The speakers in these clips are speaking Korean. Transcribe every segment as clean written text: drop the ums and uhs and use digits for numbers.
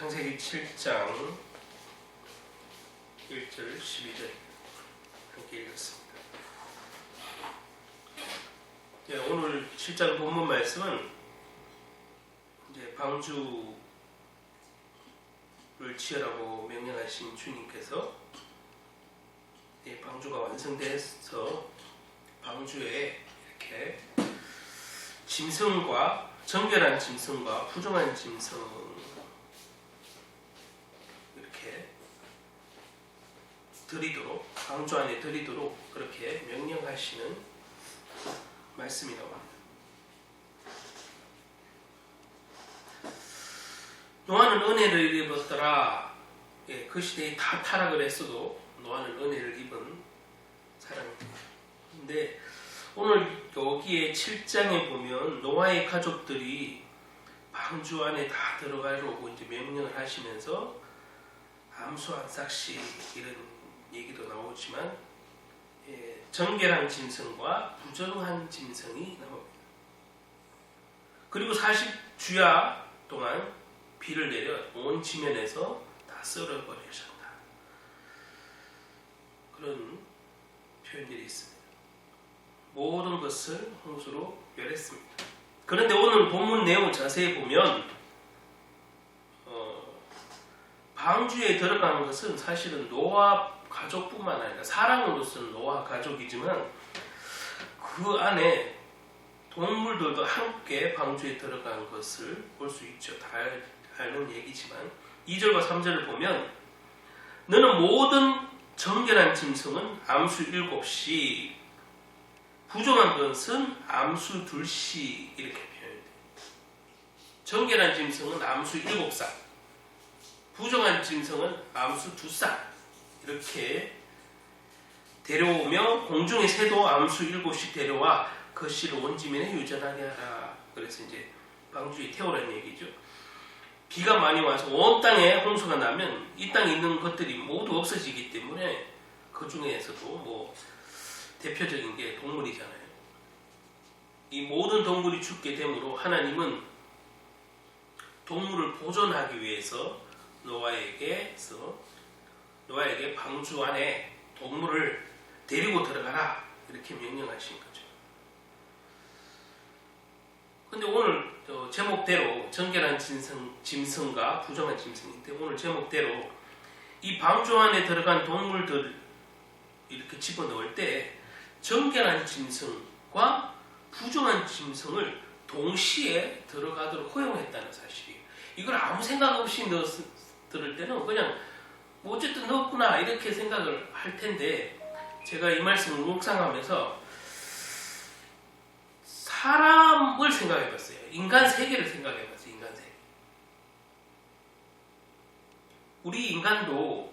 창세기 7장 1절 12절 함께 읽었습니다. 오늘 7장 본문 말씀은 이제 방주를 지으라고 명령하신 주님께서 방주가 완성돼서 방주에 이렇게 짐승과 정결한 짐승과 부정한 짐승 이렇게 드리도록 방주 안에 드리도록 그렇게 명령하시는 말씀이라고 합니다. 노아는 은혜를 입었더라. 그 시대에 다 타락을 했어도 노아는 은혜를 입은 사람입니다. 근데 오늘 여기에 7장에 보면 노아의 가족들이 방주 안에 다 들어가려고 이제 명령을 하시면서 암수한삭시 이런 얘기도 나오지만 정결한 짐승과 부정한 짐승이 나옵니다. 그리고 40주야 동안 비를 내려 온 지면에서 다 썰어버리셨다. 그런 표현들이 있습니다. 모든 것을 홍수로 멸했습니다. 그런데 오늘 본문 내용을 자세히 보면 방주에 들어가는 것은 사실은 노아 가족뿐만 아니라 사람으로서는 노아 가족이지만 그 안에 동물들도 함께 방주에 들어간 것을 볼 수 있죠. 다 아는 얘기지만 2절과 3절을 보면 너는 모든 정결한 짐승은 암수 7시 부정한 것은 암수 2시 이렇게 표현돼요. 정결한 짐승은 암수 7쌍 부정한 짐승은 암수 2쌍 이렇게 데려오며 공중의 새도 암수 7씩 데려와 그 씨를 온 지면에 유전하게 하라. 그래서 이제 방주에 태우라는 얘기죠. 비가 많이 와서 온 땅에 홍수가 나면 이 땅에 있는 것들이 모두 없어지기 때문에 그 중에서도 뭐 대표적인 게 동물이잖아요. 이 모든 동물이 죽게 되므로 하나님은 동물을 보존하기 위해서 노아에게 방주 안에 동물을 데리고 들어가라 이렇게 명령하신 거죠. 근데 오늘 제목대로 정결한 짐승과 부정한 짐승인데 오늘 제목대로 이 방주 안에 들어간 동물들 이렇게 집어넣을 때 정결한 짐승과 부정한 짐승을 동시에 들어가도록 허용했다는 사실이에요. 이걸 아무 생각 없이 들을 때는 그냥 뭐 어쨌든 넣었구나 이렇게 생각을 할 텐데 제가 이 말씀을 묵상하면서 사람을 생각해봤어요. 인간 세계를 생각해봤어요. 인간 세계. 우리 인간도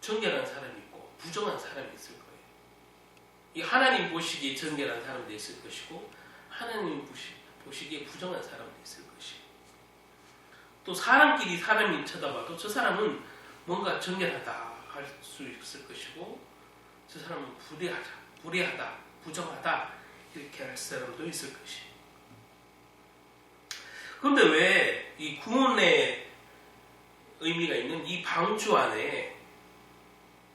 정결한 사람이 있고 부정한 사람이 있을 거예요. 이 하나님 보시기에 정결한 사람도 있을 것이고 하나님 보시기에 부정한 사람도 있을 것이고 또 사람끼리 사람이 쳐다봐도 저 사람은 뭔가 정결하다 할 수 있을 것이고 저 사람은 불의하다, 부정하다 이렇게 할 사람도 있을 것이에요. 그런데 왜 이 구원의 의미가 있는 이 방주 안에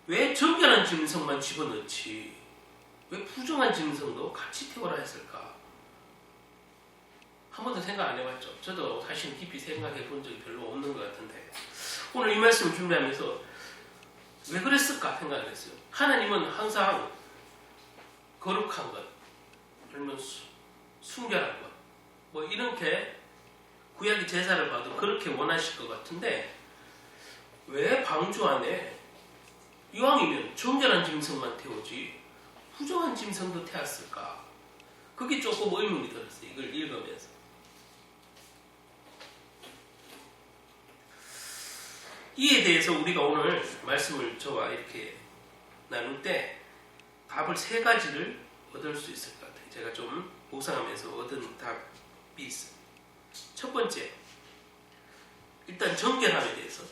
왜 정결한 짐승만 집어넣지 왜 부정한 짐승도 같이 태워라 했을까? 한 번도 생각 안 해봤죠. 저도 사실 깊이 생각해 본 적이 별로 없는 것 같은데 오늘 이 말씀을 준비하면서 왜 그랬을까 생각을 했어요. 하나님은 항상 거룩한 것, 아니면 순결한 것, 뭐 이렇게 구약의 제사를 봐도 그렇게 원하실 것 같은데 왜 방주 안에 이왕이면 정결한 짐승만 태우지 부정한 짐승도 태웠을까? 그게 조금 의문이 들었어요. 이걸 읽으면서. 이에 대해서 우리가 오늘 말씀을 저와 이렇게 나눌 때 답을 3가지를 얻을 수 있을 것 같아요. 제가 좀 묵상하면서 얻은 답이 있어요. 첫 번째, 일단 정결함에 대해서.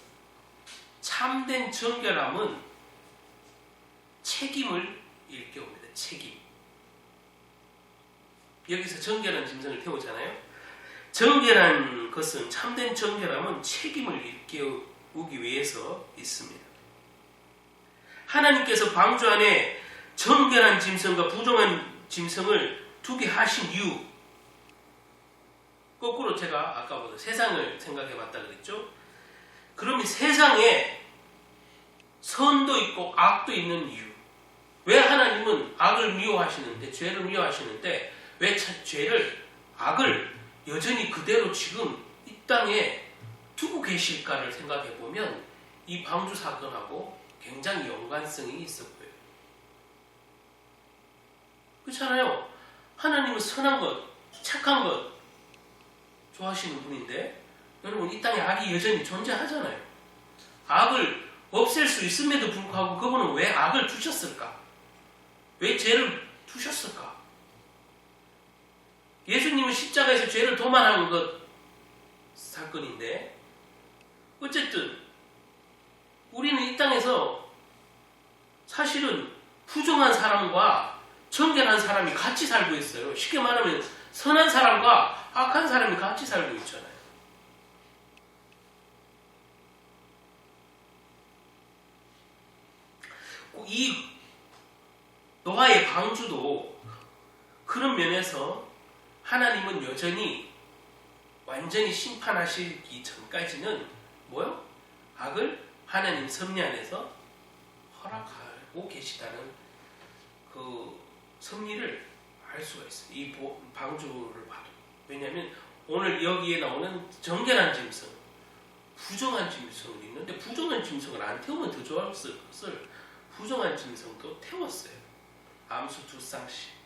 참된 정결함은 책임을 일깨웁니다. 책임. 여기서 정결한 짐승을 태우잖아요. 정결한 것은, 참된 정결함은 책임을 일깨우기 위해서 있습니다. 하나님께서 방주 안에 정결한 짐승과 부정한 짐승을 두게 하신 이유, 거꾸로 제가 아까보다 세상을 생각해 봤다 그랬죠. 그러면 세상에 선도 있고 악도 있는 이유, 왜 하나님은 악을 미워하시는데, 죄를 미워하시는데 왜 죄를, 악을 여전히 그대로 지금 이 땅에 두고 계실까를 생각해 보면 이 방주 사건하고 굉장히 연관성이 있어 보여요. 그렇잖아요. 하나님은 선한 것, 착한 것 좋아하시는 분인데, 여러분 이 땅에 악이 여전히 존재하잖아요. 악을 없앨 수 있음에도 불구하고 그분은 왜 악을 두셨을까? 왜 죄를 두셨을까? 예수님은 십자가에서 죄를 도말한 것 사건인데, 어쨌든 우리는 이 땅에서 사실은 부정한 사람과 정결한 사람이 같이 살고 있어요. 쉽게 말하면 선한 사람과 악한 사람이 같이 살고 있잖아요. 이 노아의 방주도 그런 면에서 하나님은 여전히 완전히 심판하시기 전까지는 뭐요? 악을 하나님 섭리 안에서 허락하고 계시다는 그 섭리를 알 수가 있어요. 이 방주를 봐도. 왜냐하면 오늘 여기에 나오는 정결한 짐승, 부정한 짐승이 있는데, 부정한 짐승을 안 태우면 더 좋았을 것을 부정한 짐승도 태웠어요. 암수 2쌍씩.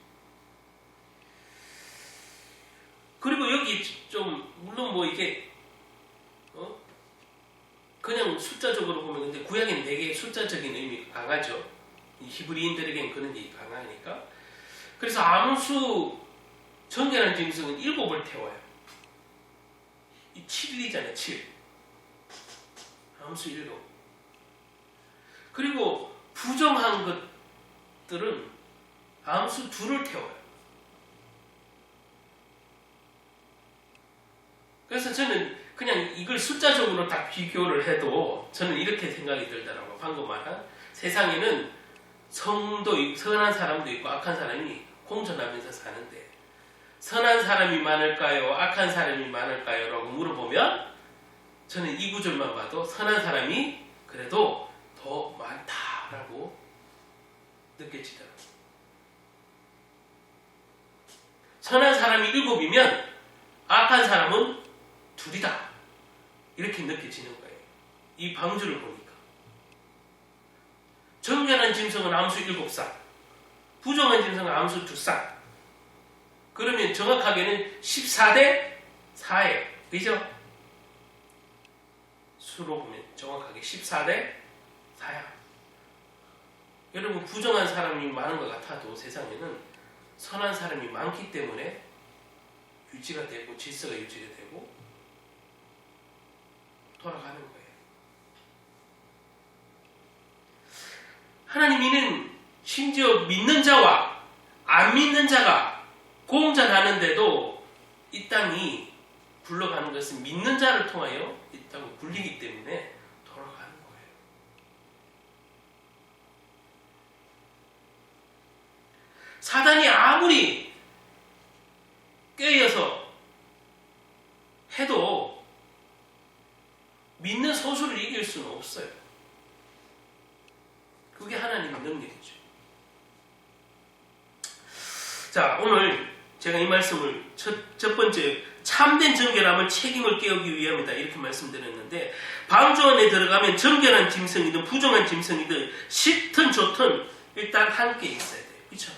그리고 여기 좀 물론 뭐 이게 그냥 숫자적으로 보면, 근데 구약에는 되게 숫자적인 의미가 강하죠. 히브리인들에게는 그런 게 강하니까. 그래서 암수 정결한 짐승은 7을 태워요. 이 7이잖아요. 7. 암수 7. 그리고 부정한 것들은 암수 2를 태워요. 그래서 저는 그냥 이걸 숫자적으로 다 비교를 해도 저는 이렇게 생각이 들더라고요. 방금 말한 세상에는 성도, 선한 사람도 있고 악한 사람이 공존하면서 사는데, 선한 사람이 많을까요? 악한 사람이 많을까요? 라고 물어보면 저는 이 구절만 봐도 선한 사람이 그래도 더 많다라고 느껴지더라고요. 선한 사람이 7이면 악한 사람은 2이다. 이렇게 느껴지는 거예요. 이 방주를 보니까. 정결한 짐승은 암수 7쌍, 부정한 짐승은 암수 2쌍. 그러면 정확하게는 14대 4예요. 그죠? 수로 보면 정확하게 14대 4야. 여러분, 부정한 사람이 많은 것 같아도 세상에는 선한 사람이 많기 때문에 유지가 되고 질서가 유지가 되고 돌아가는 거예요. 하나님이는 심지어 믿는 자와 안 믿는 자가 공존하는데도 이 땅이 굴러가는 것은 믿는 자를 통하여 이 땅을 굴리기 때문에 돌아가는 거예요. 사단이 아무리 꾀여서 해도 믿는 소수를 이길 수는 없어요. 그게 하나님의 능력이죠. 자, 오늘 제가 이 말씀을 첫 번째 참된 정결함은 책임을 깨우기 위함이다 이렇게 말씀드렸는데, 방주 안에 들어가면 정결한 짐승이든 부정한 짐승이든 싫든 좋든 일단 함께 있어야 돼요. 그렇죠?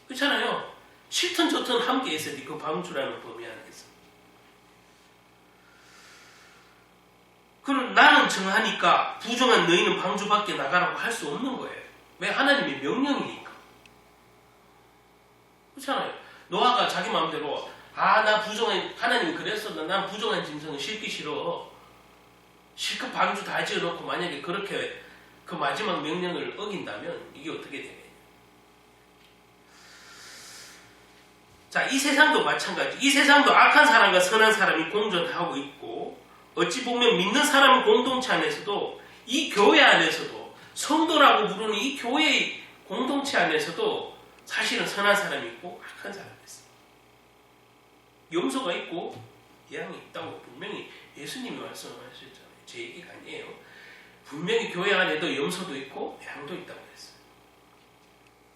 그렇잖아요. 싫든 좋든 함께 있어야 돼요. 그 방주라는 범위 안에서. 그럼 나는 정하니까 부정한 너희는 방주 밖에 나가라고 할 수 없는 거예요. 왜? 하나님의 명령이니까. 그렇잖아요. 노아가 자기 마음대로 나 부정한, 하나님이 그랬어. 난 부정한 짐승은 싫기 싫어. 실컷 방주 다 지어놓고 만약에 그렇게 그 마지막 명령을 어긴다면 이게 어떻게 되겠냐. 자, 이 세상도 마찬가지. 이 세상도 악한 사람과 선한 사람이 공존하고 있고, 어찌 보면 믿는 사람 공동체 안에서도, 이 교회 안에서도, 성도라고 부르는 이 교회의 공동체 안에서도 사실은 선한 사람이 있고 악한 사람이 있어요. 염소가 있고 양이 있다고 분명히 예수님이 말씀하셨잖아요. 제 얘기가 아니에요. 분명히 교회 안에도 염소도 있고 양도 있다고 했어요.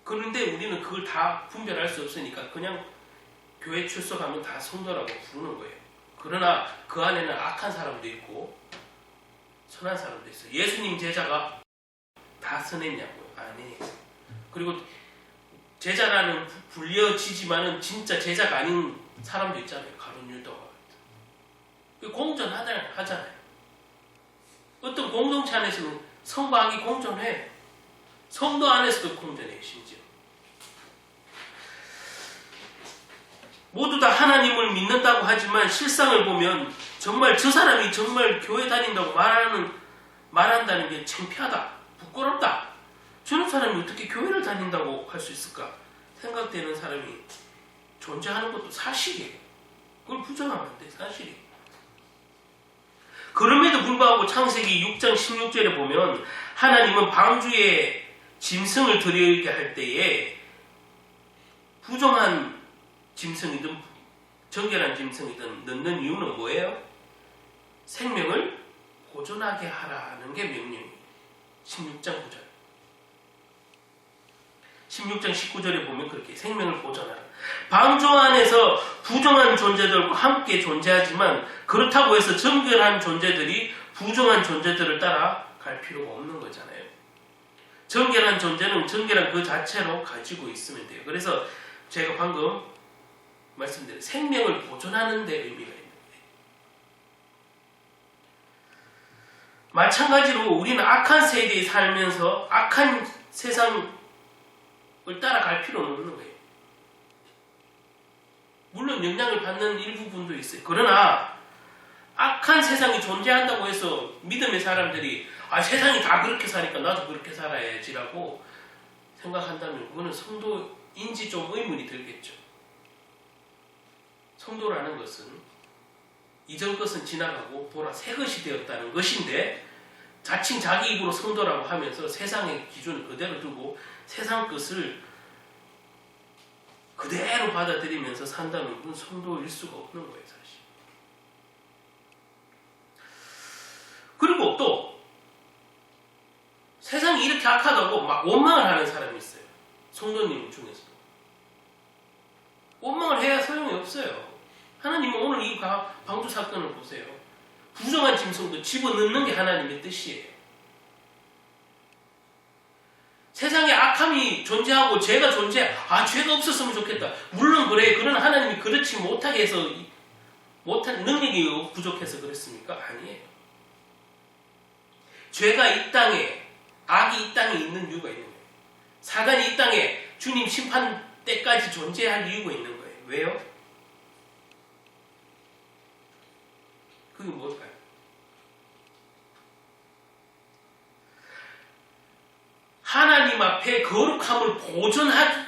그런데 우리는 그걸 다 분별할 수 없으니까 그냥 교회 출석하면 다 성도라고 부르는 거예요. 그러나 그 안에는 악한 사람도 있고 선한 사람도 있어요. 예수님 제자가 다 선했냐고요? 아니에요. 그리고 제자라는 불려지지만은 진짜 제자가 아닌 사람도 있잖아요. 가룟 유다와 같은. 공존하잖아요. 어떤 공동체 안에서는 성과 악이 공존해요. 성도 안에서도 공존해요. 심지어. 모두 다 하나님을 믿는다고 하지만 실상을 보면 정말 저 사람이 정말 교회 다닌다고 말한다는 게 창피하다. 부끄럽다. 저런 사람이 어떻게 교회를 다닌다고 할 수 있을까 생각되는 사람이 존재하는 것도 사실이에요. 그걸 부정하면 안 돼. 사실이에요. 그럼에도 불구하고 창세기 6장 16절에 보면 하나님은 방주에 짐승을 들여오게 할 때에 부정한 짐승이든 정결한 짐승이든 넣는 이유는 뭐예요? 생명을 보존하게 하라는 게 명령이에요. 16장 9절. 16장 19절에 보면 그렇게 생명을 보존하라. 방주 안에서 부정한 존재들과 함께 존재하지만 그렇다고 해서 정결한 존재들이 부정한 존재들을 따라갈 필요가 없는 거잖아요. 정결한 존재는 정결한 그 자체로 가지고 있으면 돼요. 그래서 제가 방금 말씀드린 생명을 보존하는 데 의미가 있는 거예요. 마찬가지로 우리는 악한 세대에 살면서 악한 세상을 따라갈 필요는 없는 거예요. 물론 영향을 받는 일부분도 있어요. 그러나 악한 세상이 존재한다고 해서 믿음의 사람들이 세상이 다 그렇게 사니까 나도 그렇게 살아야지라고 생각한다면 그거는 성도인지 좀 의문이 들겠죠. 성도라는 것은 이전 것은 지나가고 보라 새 것이 되었다는 것인데 자칭 자기 입으로 성도라고 하면서 세상의 기준을 그대로 두고 세상 것을 그대로 받아들이면서 산다는 건 성도일 수가 없는 거예요, 사실. 그리고 또 세상이 이렇게 악하다고 막 원망을 하는 사람이 있어요. 성도님 중에서. 원망을 해야 소용이 없어요. 하나님은 오늘 이 방주 사건을 보세요. 부정한 짐승도 집어넣는 게 하나님의 뜻이에요. 세상에 악함이 존재하고 죄가 죄가 없었으면 좋겠다. 물론 그래. 그러나 하나님이 그렇지 못하게 해서 못한 능력이 부족해서 그랬습니까? 아니에요. 죄가 이 땅에 악이 이 땅에 있는 이유가 있는 거예요. 사단이 이 땅에 주님 심판 때까지 존재할 이유가 있는 거예요. 왜요? 그게 뭘까요? 하나님 앞에 거룩함을 보존하게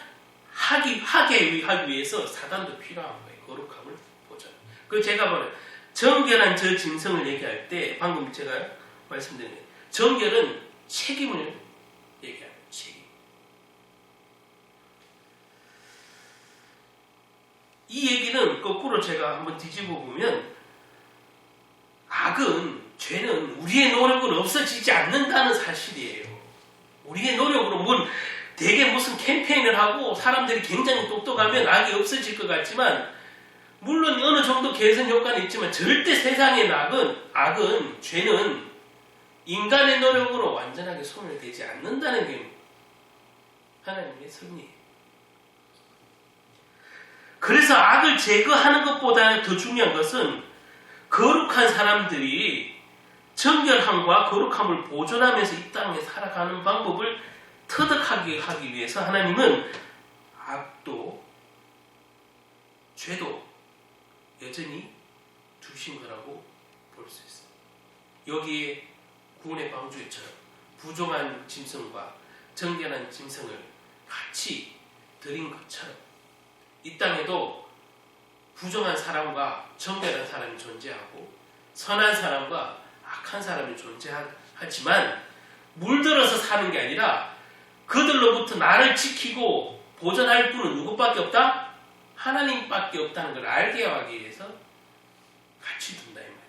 하기 위해서 사단도 필요한 거예요. 거룩함을 보존. 그 제가 말해요. 정결한 저 짐승을 얘기할 때 방금 제가 말씀드린 거예요. 정결은 책임을 얘기하는 책임. 이 얘기는 거꾸로 제가 한번 뒤집어 보면 죄는 우리의 노력으로 없어지지 않는다는 사실이에요. 우리의 노력으로 되게 무슨 캠페인을 하고 사람들이 굉장히 똑똑하면 악이 없어질 것 같지만 물론 어느 정도 개선 효과는 있지만 절대 세상의 죄는 인간의 노력으로 완전하게 소멸되지 않는다는 게 하나님의 섭리예요. 그래서 악을 제거하는 것보다 더 중요한 것은 거룩한 사람들이 정결함과 거룩함을 보존하면서 이 땅에 살아가는 방법을 터득하게 하기 위해서 하나님은 악도 죄도 여전히 두신 거라고 볼 수 있어요. 여기에 구원의 방주처럼 부정한 짐승과 정결한 짐승을 같이 드린 것처럼 이 땅에도 부정한 사람과 정결한 사람이 존재하고 선한 사람과 악한 사람이 존재하지만 물들어서 사는 게 아니라 그들로부터 나를 지키고 보존할 분은 누구밖에 없다? 하나님밖에 없다는 걸 알게 하기 위해서 같이 둔다 이 말이에요.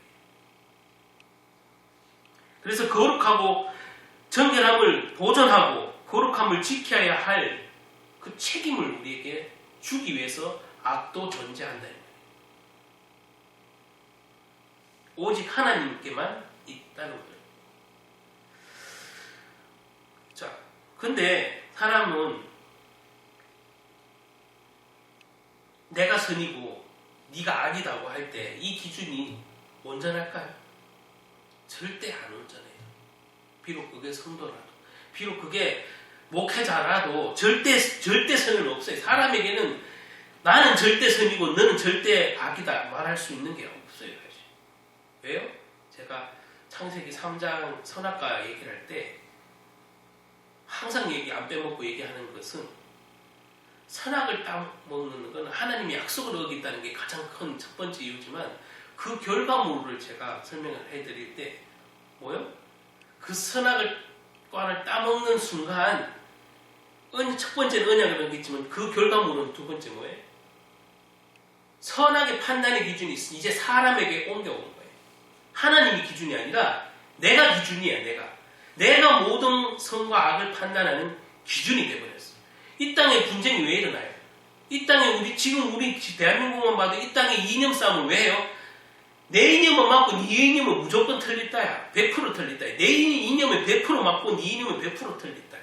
그래서 거룩하고 정결함을 보존하고 거룩함을 지켜야 할 그 책임을 우리에게 주기 위해서 악도 존재한다 이 말이에요. 오직 하나님께만 있다는 거예요. 자, 근데 사람은 내가 선이고 네가 악이다고 할 때 이 기준이 온전할까요? 절대 안 온전해요. 비록 그게 성도라도, 비록 그게 목회자라도 절대 선은 없어요. 사람에게는 나는 절대 선이고 너는 절대 악이다 말할 수 있는 게 없어요. 사실. 왜요? 제가 창세기 3장 선악과 얘기를 할 때 항상 안 빼먹고 얘기하는 것은 선악을 따먹는 건 하나님의 약속을 어긴다는 게 가장 큰 첫 번째 이유지만 그 결과물을 제가 설명을 해드릴 때 뭐요? 그 선악을 꽝을 따먹는 순간 첫 번째는 언약을 어겼지만 그 결과물은 두 번째 뭐예요? 선악의 판단의 기준이 이제 사람에게 옮겨온 거예요. 하나님이 기준이 아니라 내가 기준이야. 내가 모든 선과 악을 판단하는 기준이 되어버렸어. 이 땅에 분쟁이 왜 일어나요? 이 땅에 지금 우리 대한민국만 봐도 이 땅에 이념 싸움을 왜 해요? 내 이념은 맞고 네 이념은 무조건 틀렸다야. 100% 틀렸다야. 내 이념은 100% 맞고 네 이념은 100% 틀렸다야.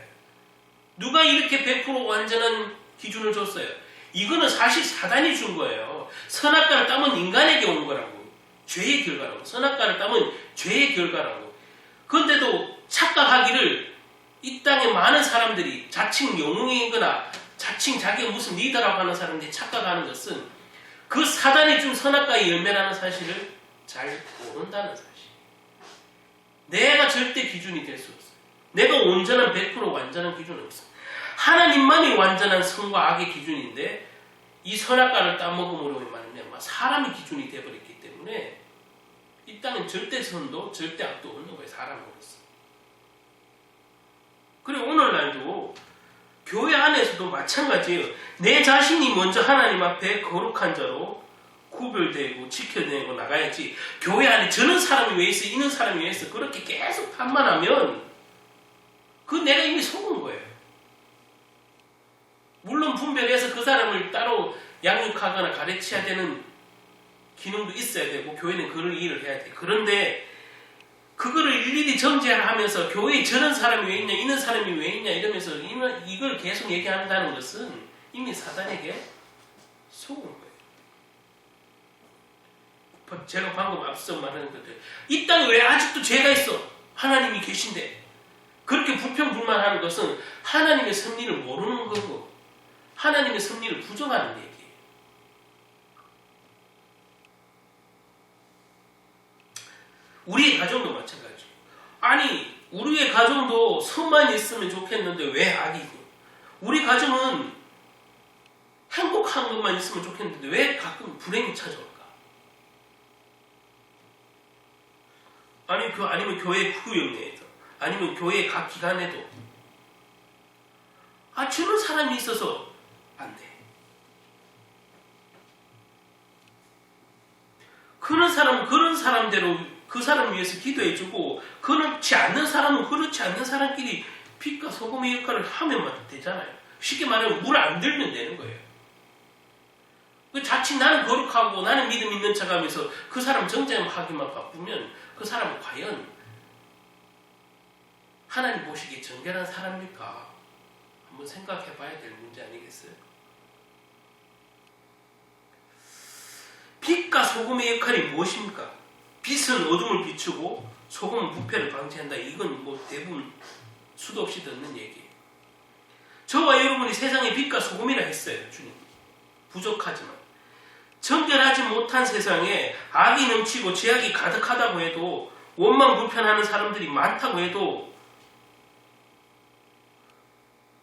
누가 이렇게 100% 완전한 기준을 줬어요? 이거는 사실 사단이 준 거예요. 선악과를 따면 인간에게 온 거라고. 죄의 결과라고. 선악과를 따면 죄의 결과라고. 그런데도 착각하기를 이 땅에 많은 사람들이 자칭 영웅이거나 자칭 자기가 무슨 리더라고 하는 사람들이 착각하는 것은 그 사단이 준 선악과의 열매라는 사실을 잘 모른다는 사실. 내가 절대 기준이 될 수 없어요. 내가 온전한 100% 완전한 기준은 없어요. 하나님만이 완전한 선과 악의 기준인데 이 선악과를 따먹음으로 말하면 사람의 기준이 되어버렸기 때문에 이 땅은 절대 선도 절대 악도 없는 거예요. 사람으로서. 그리고 오늘날도 교회 안에서도 마찬가지예요. 내 자신이 먼저 하나님 앞에 거룩한 자로 구별되고 지켜내고 나가야지 교회 안에 저런 사람이 왜 있어 이런 사람이 왜 있어 그렇게 계속 판만하면 그 내가 이미 속은 거예요. 물론 분별해서 그 사람을 따로 양육하거나 가르쳐야 되는 기능도 있어야 되고 교회는 그런 일을 해야 돼. 그런데 그거를 일일이 정죄하면서 교회에 저런 사람이 왜 있냐 이런 사람이 왜 있냐 이러면서 이걸 계속 얘기한다는 것은 이미 사단에게 속은 거예요. 제가 방금 앞서 말하는 것들 이 땅에 왜 아직도 죄가 있어? 하나님이 계신데 그렇게 불평불만하는 것은 하나님의 섭리를 모르는 거고 하나님의 섭리를 부정하는 얘기예요. 우리의 가정도 마찬가지예요. 아니 우리의 가정도 선만 있으면 좋겠는데 왜 악이고 우리 가정은 행복한 것만 있으면 좋겠는데 왜 가끔 불행이 찾아올까? 아니면 교회 구역내에도 아니면 교회 각 기관에도 저런 사람이 있어서 안 돼. 그런 사람은 그런 사람대로 그 사람을 위해서 기도해주고 그렇지 않는 사람은 그렇지 않는 사람끼리 빛과 소금의 역할을 하면 되잖아요. 쉽게 말하면 물 안 들면 되는 거예요. 자칫 나는 거룩하고 나는 믿음 있는 척하면서 그 사람 정죄하기만 바쁘면 그 사람은 과연 하나님 보시기에 정결한 사람일까? 한번 생각해 봐야 될 문제 아니겠어요? 빛과 소금의 역할이 무엇입니까? 빛은 어둠을 비추고 소금은 부패를 방지한다. 이건 대부분 수도 없이 듣는 얘기예요. 저와 여러분이 세상의 빛과 소금이라 했어요. 주님. 부족하지만. 정결하지 못한 세상에 악이 넘치고 죄악이 가득하다고 해도 원망 불편하는 사람들이 많다고 해도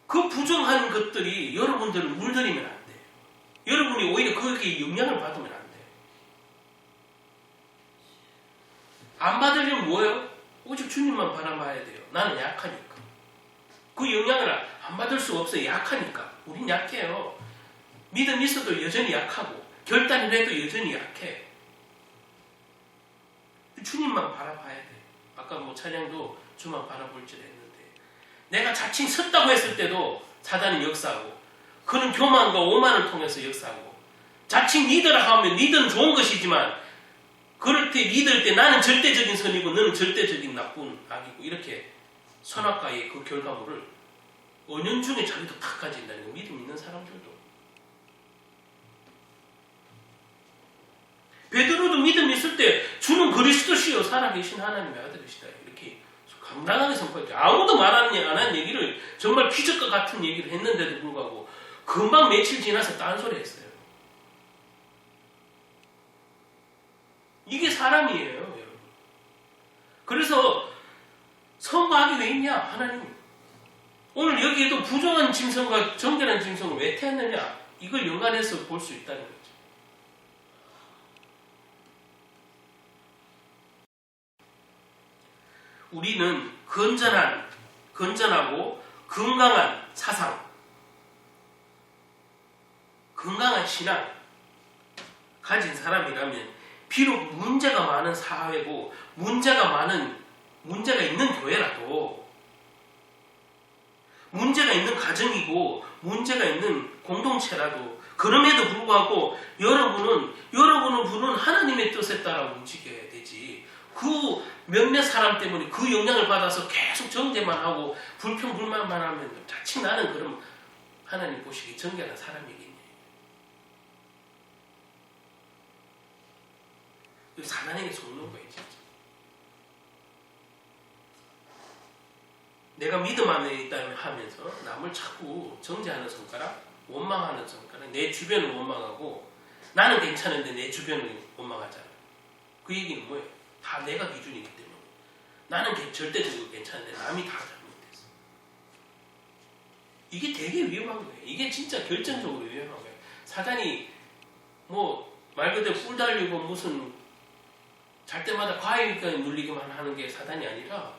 그 부정한 것들이 여러분들을 물들이면 안 돼요. 여러분이 오히려 거기에 영향을 받으면 안 돼요. 뭐예요? 오직 주님만 바라봐야 돼요. 나는 약하니까. 그 영향을 안 받을 수 없어요. 약하니까. 우린 약해요. 믿음 있어도 여전히 약하고 결단을 해도 여전히 약해. 주님만 바라봐야 돼. 아까 뭐 찬양도 주만 바라볼 줄 했는데 내가 자칭 섰다고 했을 때도 사단은 역사하고 그는 교만과 오만을 통해서 역사하고 자칭 리더라 하면 리더는 좋은 것이지만 그럴 때 리더일 때 나는 절대적인 선이고 너는 절대적인 나쁜 악이고 이렇게 선악과의 그 결과물을 은연중에 자기도 다 가진다는 거. 믿음 있는 사람들도. 베드로도 믿음 있을 때 주는 그리스도시요 살아계신 하나님의 아들이시다. 이렇게 강당하게 선포했죠. 아무도 안 한 얘기를 정말 기적과 같은 얘기를 했는데도 불구하고 금방 며칠 지나서 딴소리 했어요. 이게 사람이에요, 여러분. 그래서 선거하기 왜 있냐, 하나님. 오늘 여기에도 부정한 짐승과 정결한 짐승을 왜 태웠느냐, 이걸 연관해서 볼 수 있다는 거죠. 우리는 건전하고 건강한 사상, 건강한 신앙 가진 사람이라면 비록 문제가 많은 사회고 문제가 있는 교회라도 문제가 있는 가정이고 문제가 있는 공동체라도 그럼에도 불구하고 여러분은 하나님의 뜻에 따라 움직여야 되지. 그 몇몇 사람 때문에 그 영향을 받아서 계속 정죄만 하고 불평불만만 하면 자칫 나는 그럼 하나님 보시기 정결한 사람이겠니? 사단에게 속는 거예요, 진짜. 내가 믿음 안에 있다면 하면서 남을 자꾸 정죄하는 손가락, 원망하는 손가락, 내 주변을 원망하고 나는 괜찮은데 내 주변을 원망하잖아. 그 얘기는 뭐예요? 다 내가 기준이기 때문에. 나는 절대적으로 괜찮은데 남이 다 잘못했어. 이게 되게 위험한 거예요. 이게 진짜 결정적으로 위험한 거예요. 사단이 말 그대로 뿔 달리고 무슨 잘 때마다 과일까지 눌리기만 하는 게 사단이 아니라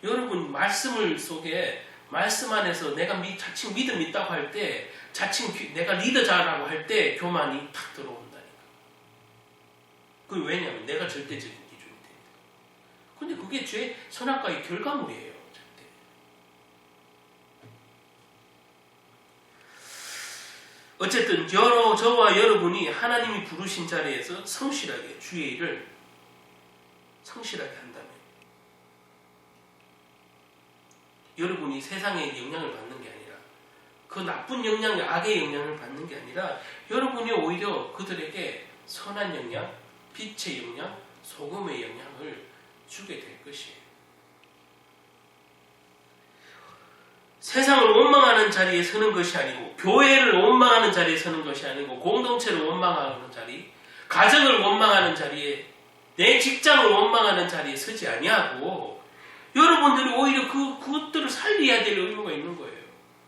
여러분 말씀 속에 말씀 안에서 내가 자칭 믿음 있다고 할 때 자칭 내가 리더자라고 할 때 교만이 탁 들어온다니까. 그게 왜냐하면 내가 절대적인 기준이 되니까. 근데 그게 죄 선악과의 결과물이에요. 절대. 어쨌든 저와 여러분이 하나님이 부르신 자리에서 성실하게 주의 일을 성실하게 한다면 여러분이 세상의 영향을 받는 게 아니라 그 나쁜 영향, 악의 영향을 받는 게 아니라 여러분이 오히려 그들에게 선한 영향, 빛의 영향, 소금의 영향을 주게 될 것이에요. 세상을 원망하는 자리에 서는 것이 아니고 교회를 원망하는 자리에 서는 것이 아니고 공동체를 원망하는 자리, 가정을 원망하는 자리에 내 직장을 원망하는 자리에 서지 아니하고 여러분들이 오히려 그것들을 살려야 될 의무가 있는 거예요.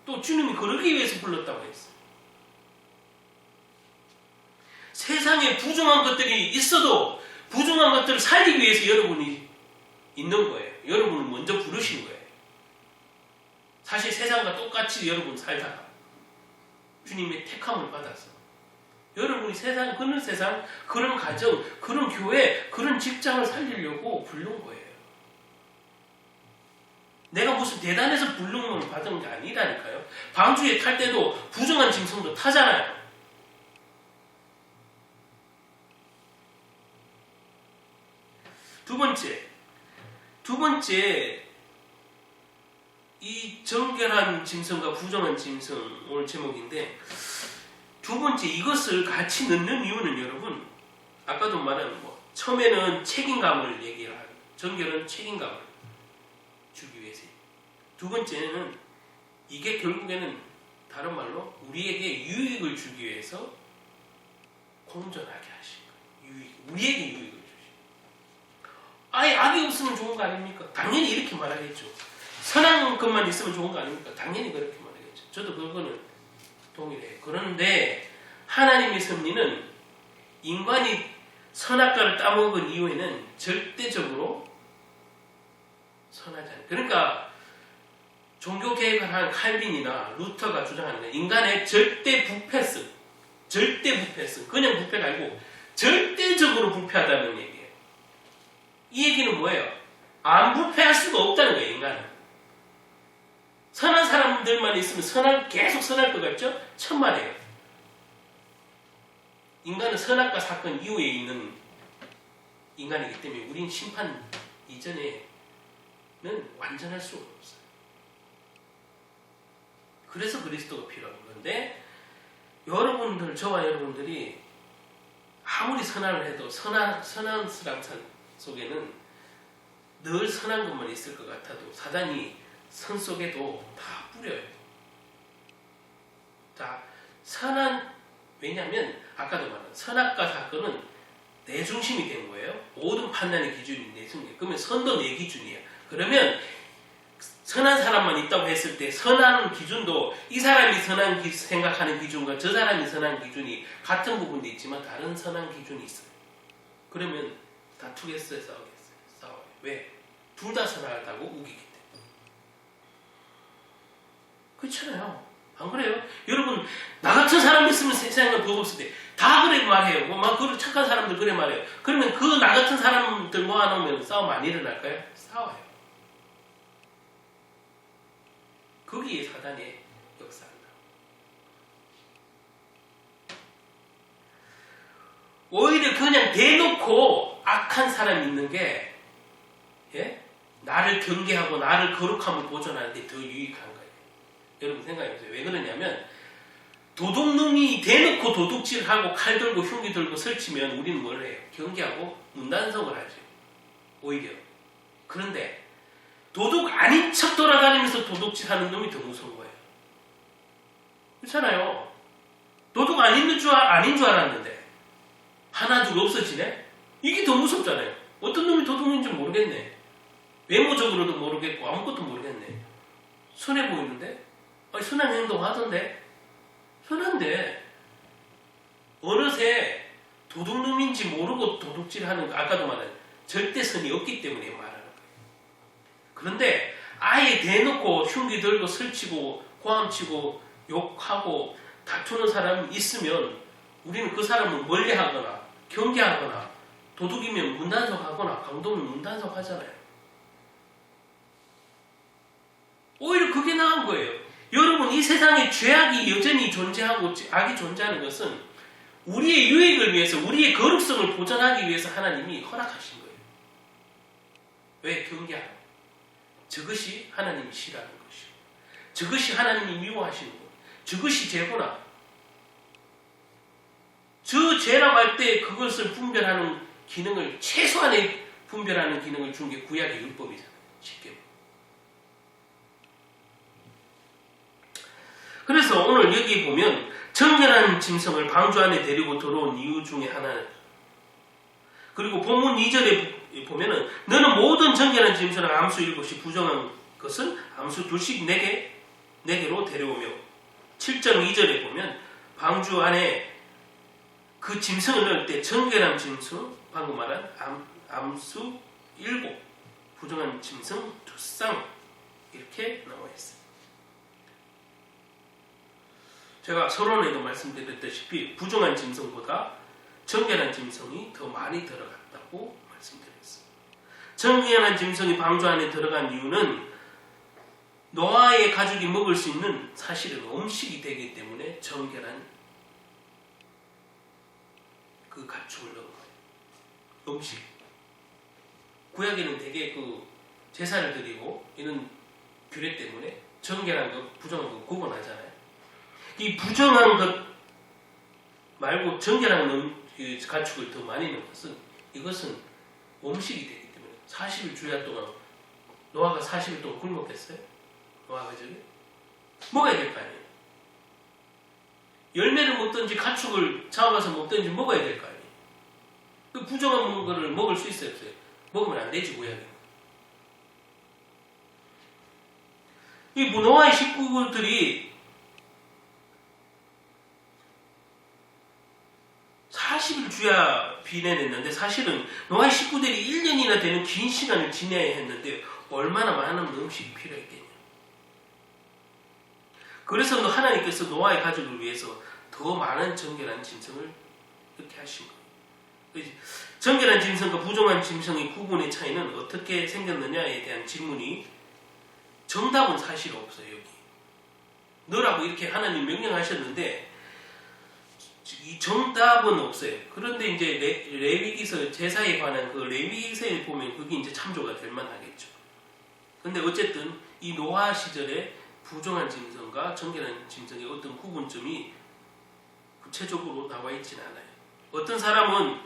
또 주님이 그러기 위해서 불렀다고 했어요. 세상에 부정한 것들이 있어도 부정한 것들을 살리기 위해서 여러분이 있는 거예요. 여러분을 먼저 부르신 거예요. 사실 세상과 똑같이 여러분 살다가 주님의 택함을 받아서 여러분이 그런 세상, 그런 가정, 그런 교회, 그런 직장을 살리려고 부른 거예요. 내가 무슨 대단해서 부름을 받은 게 아니라니까요. 방주에 탈 때도 부정한 짐승도 타잖아요. 두 번째 이 정결한 짐승과 부정한 짐승 오늘 제목인데 두 번째 이것을 같이 넣는 이유는 여러분 아까도 말한 처음에는 책임감을 얘기를 하고 정결은 책임감을 주기 위해서 두 번째는 이게 결국에는 다른 말로 우리에게 유익을 주기 위해서 공존하게 하신 거예요. 우리에게 유익을 주신 아예 악이 없으면 좋은 거 아닙니까? 당연히 이렇게 말하겠죠. 선한 것만 있으면 좋은 거 아닙니까? 당연히 그렇게 말하겠죠. 저도 그거는 동일해요. 그런데 하나님의 섭리는 인간이 선악과를 따먹은 이후에는 절대적으로 선하지 않아요. 그러니까 종교 개혁을 한 칼빈이나 루터가 주장하는 건 인간의 절대 부패성, 그냥 부패가 아니고 절대적으로 부패하다는 얘기예요. 이 얘기는 뭐예요? 안 부패할 수가 없다는 거예요, 인간은. 선한 사람들만 있으면 계속 선할 것 같죠? 천만에요. 인간은 선악과 사건 이후에 있는 인간이기 때문에 우린 심판 이전에는 완전할 수가 없어요. 그래서 그리스도가 필요한 건데 여러분들, 저와 여러분들이 아무리 선함을 해도 선한 사람 속에는 늘 선한 것만 있을 것 같아도 사단이 선 속에도 다 뿌려요. 자, 왜냐하면 아까도 말한 선악과 사건은 내 중심이 된 거예요. 모든 판단의 기준이 내 중심. 그러면 선도 내 기준이야. 그러면 선한 사람만 있다고 했을 때 선한 기준도 이 사람이 선한 생각하는 기준과 저 사람이 선한 기준이 같은 부분도 있지만 다른 선한 기준이 있어요. 그러면 다투겠어요? 싸워요. 왜? 둘 다 선하다고 우기기 때문에. 그렇잖아요. 안 그래요? 여러분, 나 같은 사람 있으면 세상에 법 없을 때 다 그래 말해요. 그 착한 사람들 그래 말해요. 그러면 그 나 같은 사람들 모아놓으면 싸움 안 일어날까요? 싸워요. 거기에 사단의 역사한다. 오히려 그냥 대놓고 악한 사람이 있는 게 나를 경계하고 나를 거룩함을 보존하는데 더 유익한 거예요. 여러분 생각해보세요. 왜 그러냐면 도둑놈이 대놓고 도둑질하고 칼 들고 흉기 들고 설치면 우리는 뭘 해요? 경계하고 문단속을 하죠. 오히려. 그런데 도둑 아닌 척 돌아다니면서 도둑질하는 놈이 더 무서운 거예요. 그렇잖아요. 도둑 아닌 줄 알았는데 하나 둘 없어지네? 이게 더 무섭잖아요. 어떤 놈이 도둑인지 모르겠네. 외모적으로도 모르겠고 아무것도 모르겠네. 선해 보이는데? 선한 행동 하던데? 선한데 어느새 도둑놈인지 모르고 도둑질하는 거 아까도 말한 절대선이 없기 때문에 말하는 거예요. 그런데 아예 대놓고 흉기 들고 설치고 고함치고 욕하고 다투는 사람이 있으면 우리는 그 사람을 멀리하거나 경계하거나 도둑이면 문단속하거나 강도면 문단속하잖아요. 오히려 그게 나은 거예요. 여러분, 이 세상에 죄악이 여전히 존재하고 악이 존재하는 것은 우리의 유익을 위해서, 우리의 거룩성을 보존하기 위해서 하나님이 허락하신 거예요. 왜? 경계하라. 저것이 하나님이 싫어하는 것이고, 저것이 하나님이 미워하시는 것, 저것이 죄구나. 저 죄라고 할 때 그것을 분별하는 기능을, 최소한의 분별하는 기능을 준 게 구약의 율법이잖아요. 쉽게. 그래서 오늘 여기 보면 정결한 짐승을 방주 안에 데리고 들어온 이유 중에 하나는, 그리고 본문 2절에 보면은 너는 모든 정결한 짐승을 암수 7이 부정한 것은 암수 2씩 4개로 데려오며, 7절 2절에 보면 방주 안에 그 짐승을 넣을 때 정결한 짐승, 방금 말한 암수 7, 부정한 짐승 2쌍 이렇게 나와 있어요. 제가 서론에도 말씀드렸다시피 부정한 짐승보다 정결한 짐승이 더 많이 들어갔다고 말씀드렸습니다. 정결한 짐승이 방주 안에 들어간 이유는 노아의 가족이 먹을 수 있는 사실은 음식이 되기 때문에 정결한 그 가축을 넣은 거예요. 음식. 구약에는 대개 그 제사를 드리고 이런 규례 때문에 정결한 것, 부정한 것 구분하잖아요. 이 부정한 것 말고 정결한 가축을 더 많이 넣은 것은, 이것은 음식이 되기 때문에 40일 주야 동안, 노아가 40일 동안 굶었겠어요? 노아가 저기 먹어야 될 거 아니에요. 열매를 먹든지 가축을 잡아서 먹든지 먹어야 될 거 아니에요. 그 부정한 거를 먹을 수 있어요, 없어요? 먹으면 안 되지, 구약에. 이 노아의 식구들이 40일 주야 비내냈는데, 사실은 노아의 식구들이 1년이나 되는 긴 시간을 지내야 했는데 얼마나 많은 음식이 필요했겠냐. 그래서 하나님께서 노아의 가족을 위해서 더 많은 정결한 짐승을 이렇게 하신 거예요. 정결한 짐승과 부정한 짐승의 구분의 차이는 어떻게 생겼느냐에 대한 질문이 정답은 사실 없어요. 여기 너라고 이렇게 하나님 명령하셨는데 이 정답은 없어요. 그런데 이제 레위기서 제사에 관한 그 레위기서에 보면 그게 이제 참조가 될 만하겠죠. 근데 어쨌든 이 노아 시절에 부정한 짐승과 정결한 짐승의 어떤 구분점이 구체적으로 나와 있지는 않아요. 어떤 사람은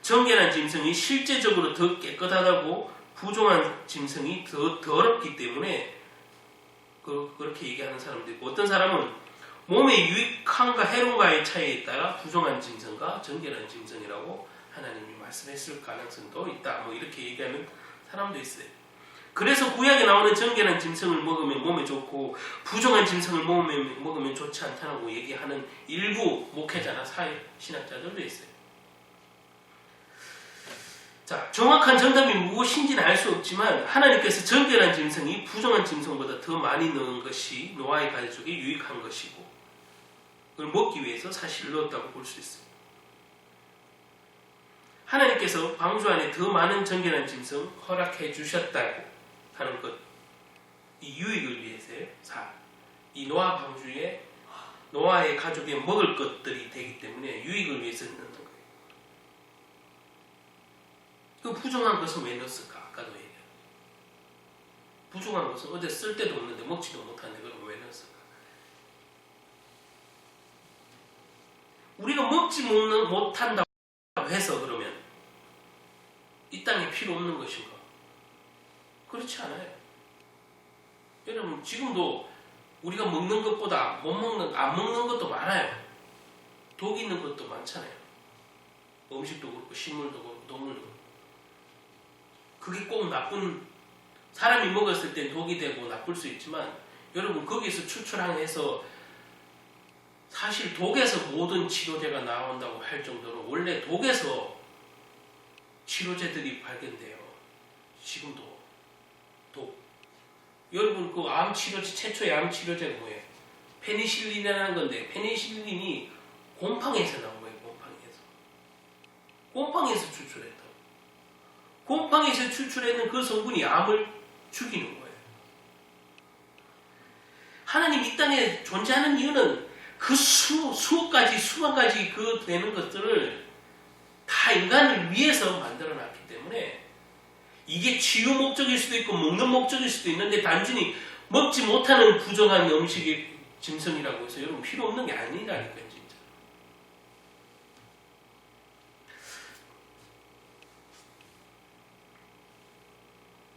정결한 짐승이 실제적으로 더 깨끗하다고 부정한 짐승이 더 더럽기 때문에 그렇게 얘기하는 사람도 있고, 어떤 사람은 몸에 유익함과 해로움과의 차이에 따라 부정한 짐승과 정결한 짐승이라고 하나님이 말씀했을 가능성도 있다. 뭐 이렇게 얘기하는 사람도 있어요. 그래서 구약에 나오는 정결한 짐승을 먹으면 몸에 좋고 부정한 짐승을 먹으면 좋지 않다고 얘기하는 일부 목회자나 신학자들도 있어요. 자, 정확한 정답이 무엇인지는 알 수 없지만 하나님께서 정결한 짐승이 부정한 짐승보다 더 많이 넣은 것이 노아의 가족에 유익한 것이고 그걸 먹기 위해서 사실 넣었다고 볼 수 있습니다. 하나님께서 방주 안에 더 많은 정결한 짐승 허락해 주셨다고 하는 것, 이 유익을 위해서요. 이 노아 방주에 노아의 가족에 먹을 것들이 되기 때문에 유익을 위해서 넣는 거예요. 그 부정한 것은 왜 넣었을까? 아까도 얘기했죠. 부정한 것은 어디 쓸 데도 없는데 먹지도 못하는데 그럼 왜 넣었을까? 우리가 먹지 못한다고 해서 그러면 이 땅에 필요 없는 것인가? 그렇지 않아요. 여러분 지금도 우리가 먹는 것보다 안 먹는 것도 많아요. 독 있는 것도 많잖아요. 음식도 그렇고 식물도 그렇고 동물도 그렇고. 그게 꼭 사람이 먹었을 때 독이 되고 나쁠 수 있지만 여러분 거기에서 추출해서 사실 독에서 모든 치료제가 나온다고 할 정도로 원래 독에서 치료제들이 발견돼요. 지금도 독. 여러분 그 암치료제 최초의 암치료제가 뭐예요? 페니실린이라는 건데 페니실린이 곰팡이에서 나온 거예요. 곰팡이에서 추출했다. 곰팡이에서 추출했는 그 성분이 암을 죽이는 거예요. 하나님 이 땅에 존재하는 이유는 그 수만 가지 그 되는 것들을 다 인간을 위해서 만들어놨기 때문에 이게 치유 목적일 수도 있고 먹는 목적일 수도 있는데 단순히 먹지 못하는 부정한 음식의 짐승이라고 해서 여러분 필요 없는 게 아니라니까요. 진짜.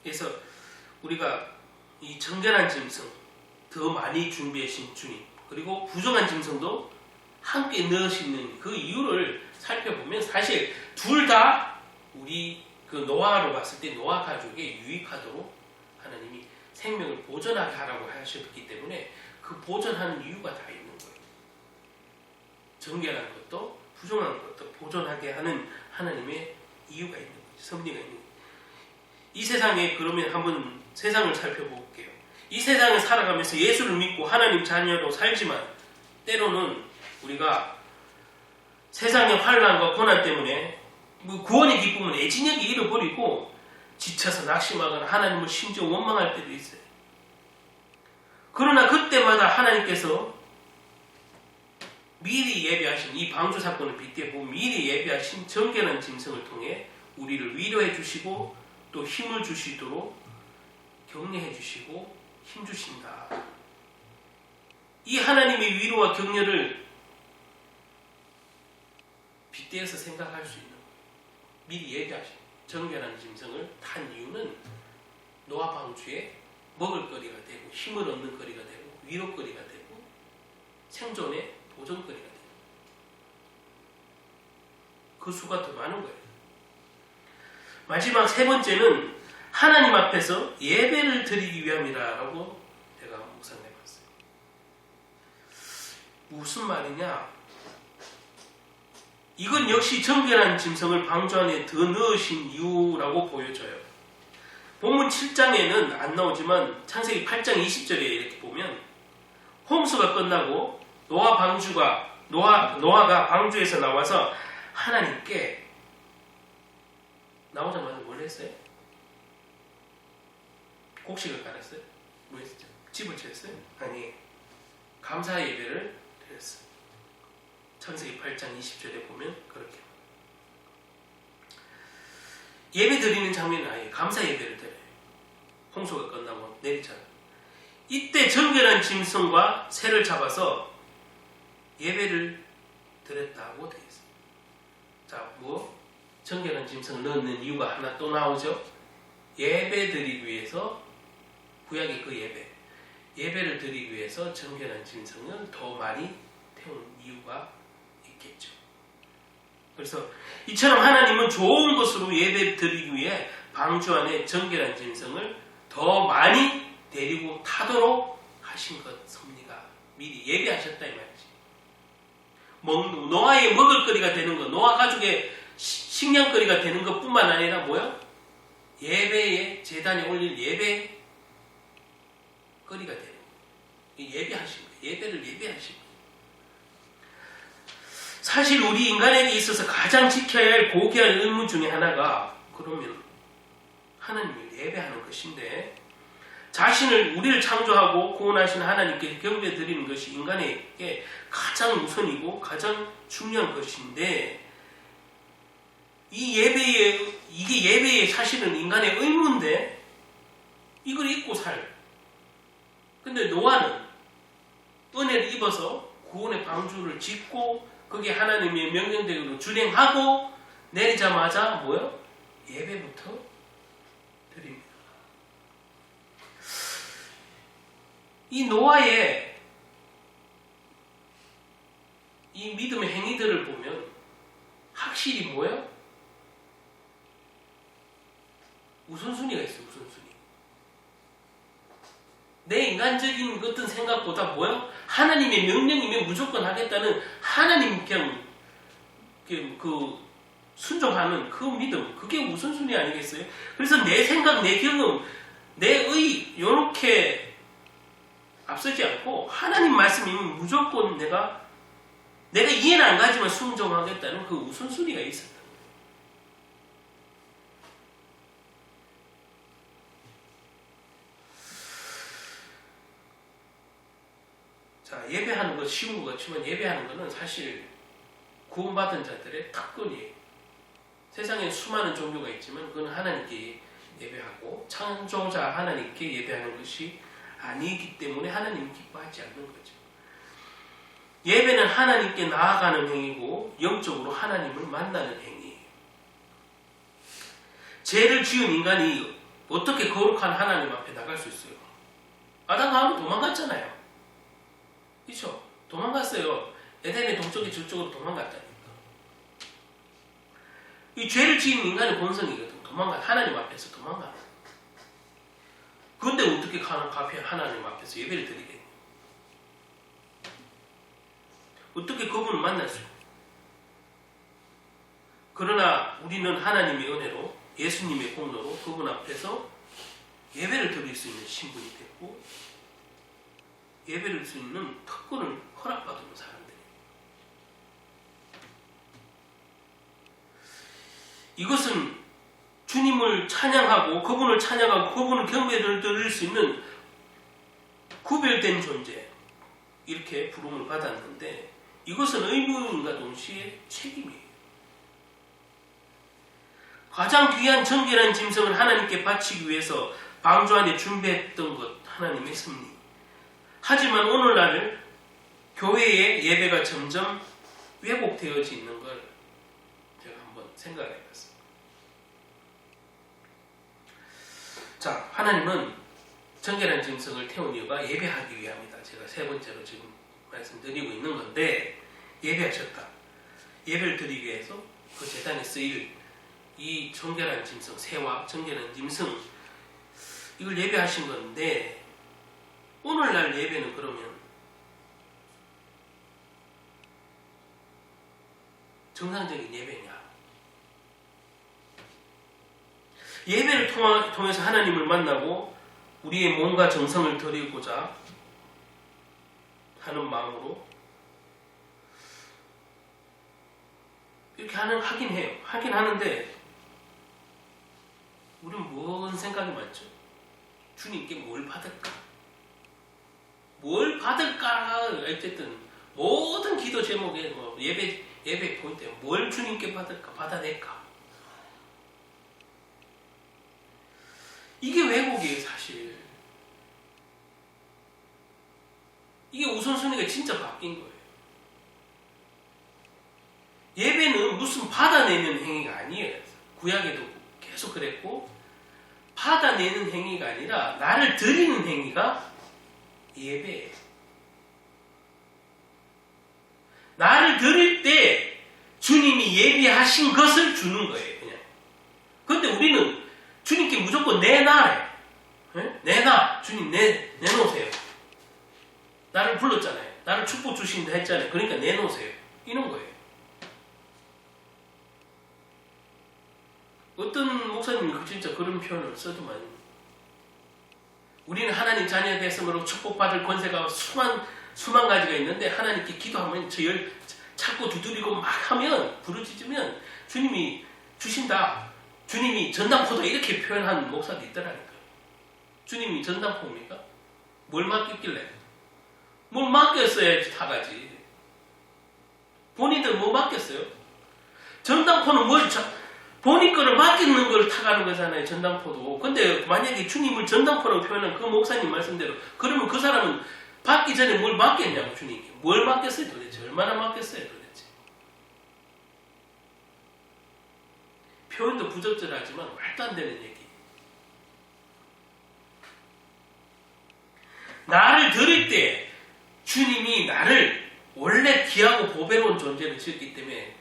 그래서 우리가 이 정결한 짐승 더 많이 준비하신 주님 그리고 부정한 짐승도 함께 넣으시는 그 이유를 살펴보면 사실 둘 다 우리 그 노아로 봤을 때 노아 가족에 유익하도록 하나님이 생명을 보존하게 하라고 하셨기 때문에 그 보존하는 이유가 다 있는 거예요. 정결한 것도 부정한 것도 보존하게 하는 하나님의 이유가 있는 거죠. 섭리가 있는 거예요. 이 세상에 그러면 한번 세상을 살펴볼게요. 이 세상을 살아가면서 예수를 믿고 하나님 자녀로 살지만 때로는 우리가 세상의 환난과 고난 때문에 구원의 기쁨은 애진하게 잃어버리고 지쳐서 낙심하거나 하나님을 심지어 원망할 때도 있어요. 그러나 그때마다 하나님께서 미리 예비하신 이 방주 사건을 빗대고 미리 예비하신 정결한 짐승을 통해 우리를 위로해 주시고 또 힘을 주시도록 격려해 주시고 힘 주신다. 이 하나님의 위로와 격려를 빗대어서 생각할 수 있는 거예요. 미리 예비하신 정결한 짐승을 탄 이유는 노아 방주에 먹을거리가 되고 힘을 얻는 거리가 되고 위로거리가 되고 생존의 보존거리가 되고 그 수가 더 많은 거예요. 마지막 세 번째는 하나님 앞에서 예배를 드리기 위함이라고 제가 묵상해봤어요. 무슨 말이냐? 이건 역시 정결한 짐승을 방주 안에 더 넣으신 이유라고 보여져요. 본문 7장에는 안 나오지만 창세기 8장 20절에 이렇게 보면 홍수가 끝나고 노아가 방주에서 나와서 하나님께 나오자마자 뭘 했어요? 곡식을 갈았어요? 뭐 했죠? 집을 지었어요? 아니, 감사 예배를 드렸어요. 창세기 8장 20절에 보면 그렇게 예배 드리는 장면이 아니에요. 감사 예배를 드려요. 홍수가 끝나고 내리잖아요. 이때 정결한 짐승과 새를 잡아서 예배를 드렸다고 되어 있어요. 자, 정결한 짐승을 넣는 이유가 하나 또 나오죠. 예배 드리기 위해서, 구약의 그 예배를 드리기 위해서 정결한 짐승을 더 많이 태우는 이유가 있겠죠. 그래서 이처럼 하나님은 좋은 것으로 예배 드리기 위해 방주 안에 정결한 짐승을 더 많이 데리고 타도록 하신 것 섭리가 미리 예배하셨다 이 말이지. 노아의 먹을거리가 되는 것, 노아 가족의 식량거리가 되는 것뿐만 아니라 뭐요? 예배에 제단에 올릴 예배거리가 되는 거예요. 예배하신 거예요. 예배를 예배하신 거예요. 사실 우리 인간에게 있어서 가장 지켜야 할 고귀한 의무 중에 하나가 그러면 하나님을 예배하는 것인데, 우리를 창조하고 구원하신 하나님께 경배 드리는 것이 인간에게 가장 우선이고 가장 중요한 것인데, 이게 예배의 사실은 인간의 의무인데 이걸 잊고 근데 노아는 은혜를 입어서 구원의 방주를 짓고 거기에 하나님의 명령대로 준행하고 내리자마자 뭐요? 예배부터 드립니다. 이 노아의 이 믿음의 행위들을 보면 확실히 뭐예요? 우선순위가 있어요. 우선순위. 내 인간적인 어떤 생각보다 뭐예요? 하나님의 명령이면 무조건 하겠다는 하나님 순종하는 그 믿음, 그게 우선순위 아니겠어요? 그래서 내 생각, 내 경험, 내 의 이렇게 앞서지 않고 하나님 말씀이면 무조건 내가 이해는 안 가지만 순종하겠다는 그 우선순위가 있었다. 자, 예배하는 거 쉬운 것 같지만 예배하는 것은 사실 구원받은 자들의 특권이에요. 세상에 수많은 종교가 있지만 그건 하나님께 예배하고 창조자 하나님께 예배하는 것이 아니기 때문에 하나님이 기뻐하지 않는 거죠. 예배는 하나님께 나아가는 행위고 영적으로 하나님을 만나는 행위예요. 죄를 지은 인간이 어떻게 거룩한 하나님 앞에 나갈 수 있어요? 아담과 하와 도망갔잖아요. 그렇죠? 도망갔어요. 에덴의 동쪽이 저쪽으로 도망갔다니까. 이 죄를 지은 인간의 본성이거든. 하나님 앞에서 도망가. 그런데 어떻게 하나님 앞에서 예배를 드리겠냐? 어떻게 그분을 만날 수 있냐? 그러나 우리는 하나님의 은혜로, 예수님의 공로로 그분 앞에서 예배를 드릴 수 있는 신분이 됐고 예배를 드릴 수 있는 특권을 허락받은 사람들이에요. 이것은 주님을 찬양하고 그분을 경배를 드릴 수 있는 구별된 존재, 이렇게 부름을 받았는데 이것은 의무인과 동시에 책임이에요. 가장 귀한 정결한 짐승을 하나님께 바치기 위해서 방주 안에 준비했던 것, 하나님의 섭리. 하지만 오늘날 교회의 예배가 점점 왜곡되어져 있는 걸 제가 한번 생각해 봤습니다. 자, 하나님은 정결한 짐승을 태운 이유가 예배하기 위함이다. 제가 세 번째로 지금 말씀드리고 있는 건데, 예배하셨다. 예배를 드리기 위해서 그 제단에 쓰일 이 정결한 짐승, 새와 정결한 짐승, 이걸 예배하신 건데, 오늘날 예배는 그러면 정상적인 예배냐? 예배를 통해서 하나님을 만나고 우리의 몸과 정성을 드리고자 하는 마음으로 이렇게 하긴 해요. 하긴 하는데 우리는 뭔 생각이 많죠? 주님께 뭘 받을까? 뭘 받을까? 어쨌든 모든 기도 제목에 예배 포인트에 뭘 주님께 받을까? 받아낼까? 이게 왜곡이에요, 사실. 이게 우선순위가 진짜 바뀐 거예요. 예배는 무슨 받아내는 행위가 아니에요. 구약에도 계속 그랬고, 받아내는 행위가 아니라 나를 드리는 행위가 예배예요. 나를 드릴 때 주님이 예비하신 것을 주는 거예요, 그냥. 그런데 우리는 주님께 무조건 내놔래. 내놔. 주님 내놓으세요. 나를 불렀잖아요. 나를 축복 주신다 했잖아요. 그러니까 내놓으세요. 이런 거예요. 어떤 목사님이 진짜 그런 표현을 써도만 우리는 하나님 자녀 됐으므로 축복받을 권세가 수만 가지가 있는데 하나님께 기도하면 저열 찾고 두드리고 막 하면 부르짖으면 주님이 주신다. 주님이 전당포다 이렇게 표현한 목사도 있더라니까요. 주님이 전당포입니까? 뭘 맡겼길래? 뭘 맡겼어야지 타가지. 본인들 뭐 맡겼어요? 전당포는 본인 거를 맡기는 걸 타가는 거잖아요. 전당포도. 근데 만약에 주님을 전당포라고 표현한 그 목사님 말씀대로 그러면 그 사람은 받기 전에 뭘 맡겼냐고 주님께. 뭘 맡겼어요 도대체? 얼마나 맡겼어요 도대체? 표현도 부적절하지만 말도 안 되는 얘기. 나를 드릴 때 주님이 나를 원래 귀하고 보배로운 존재로 지었기 때문에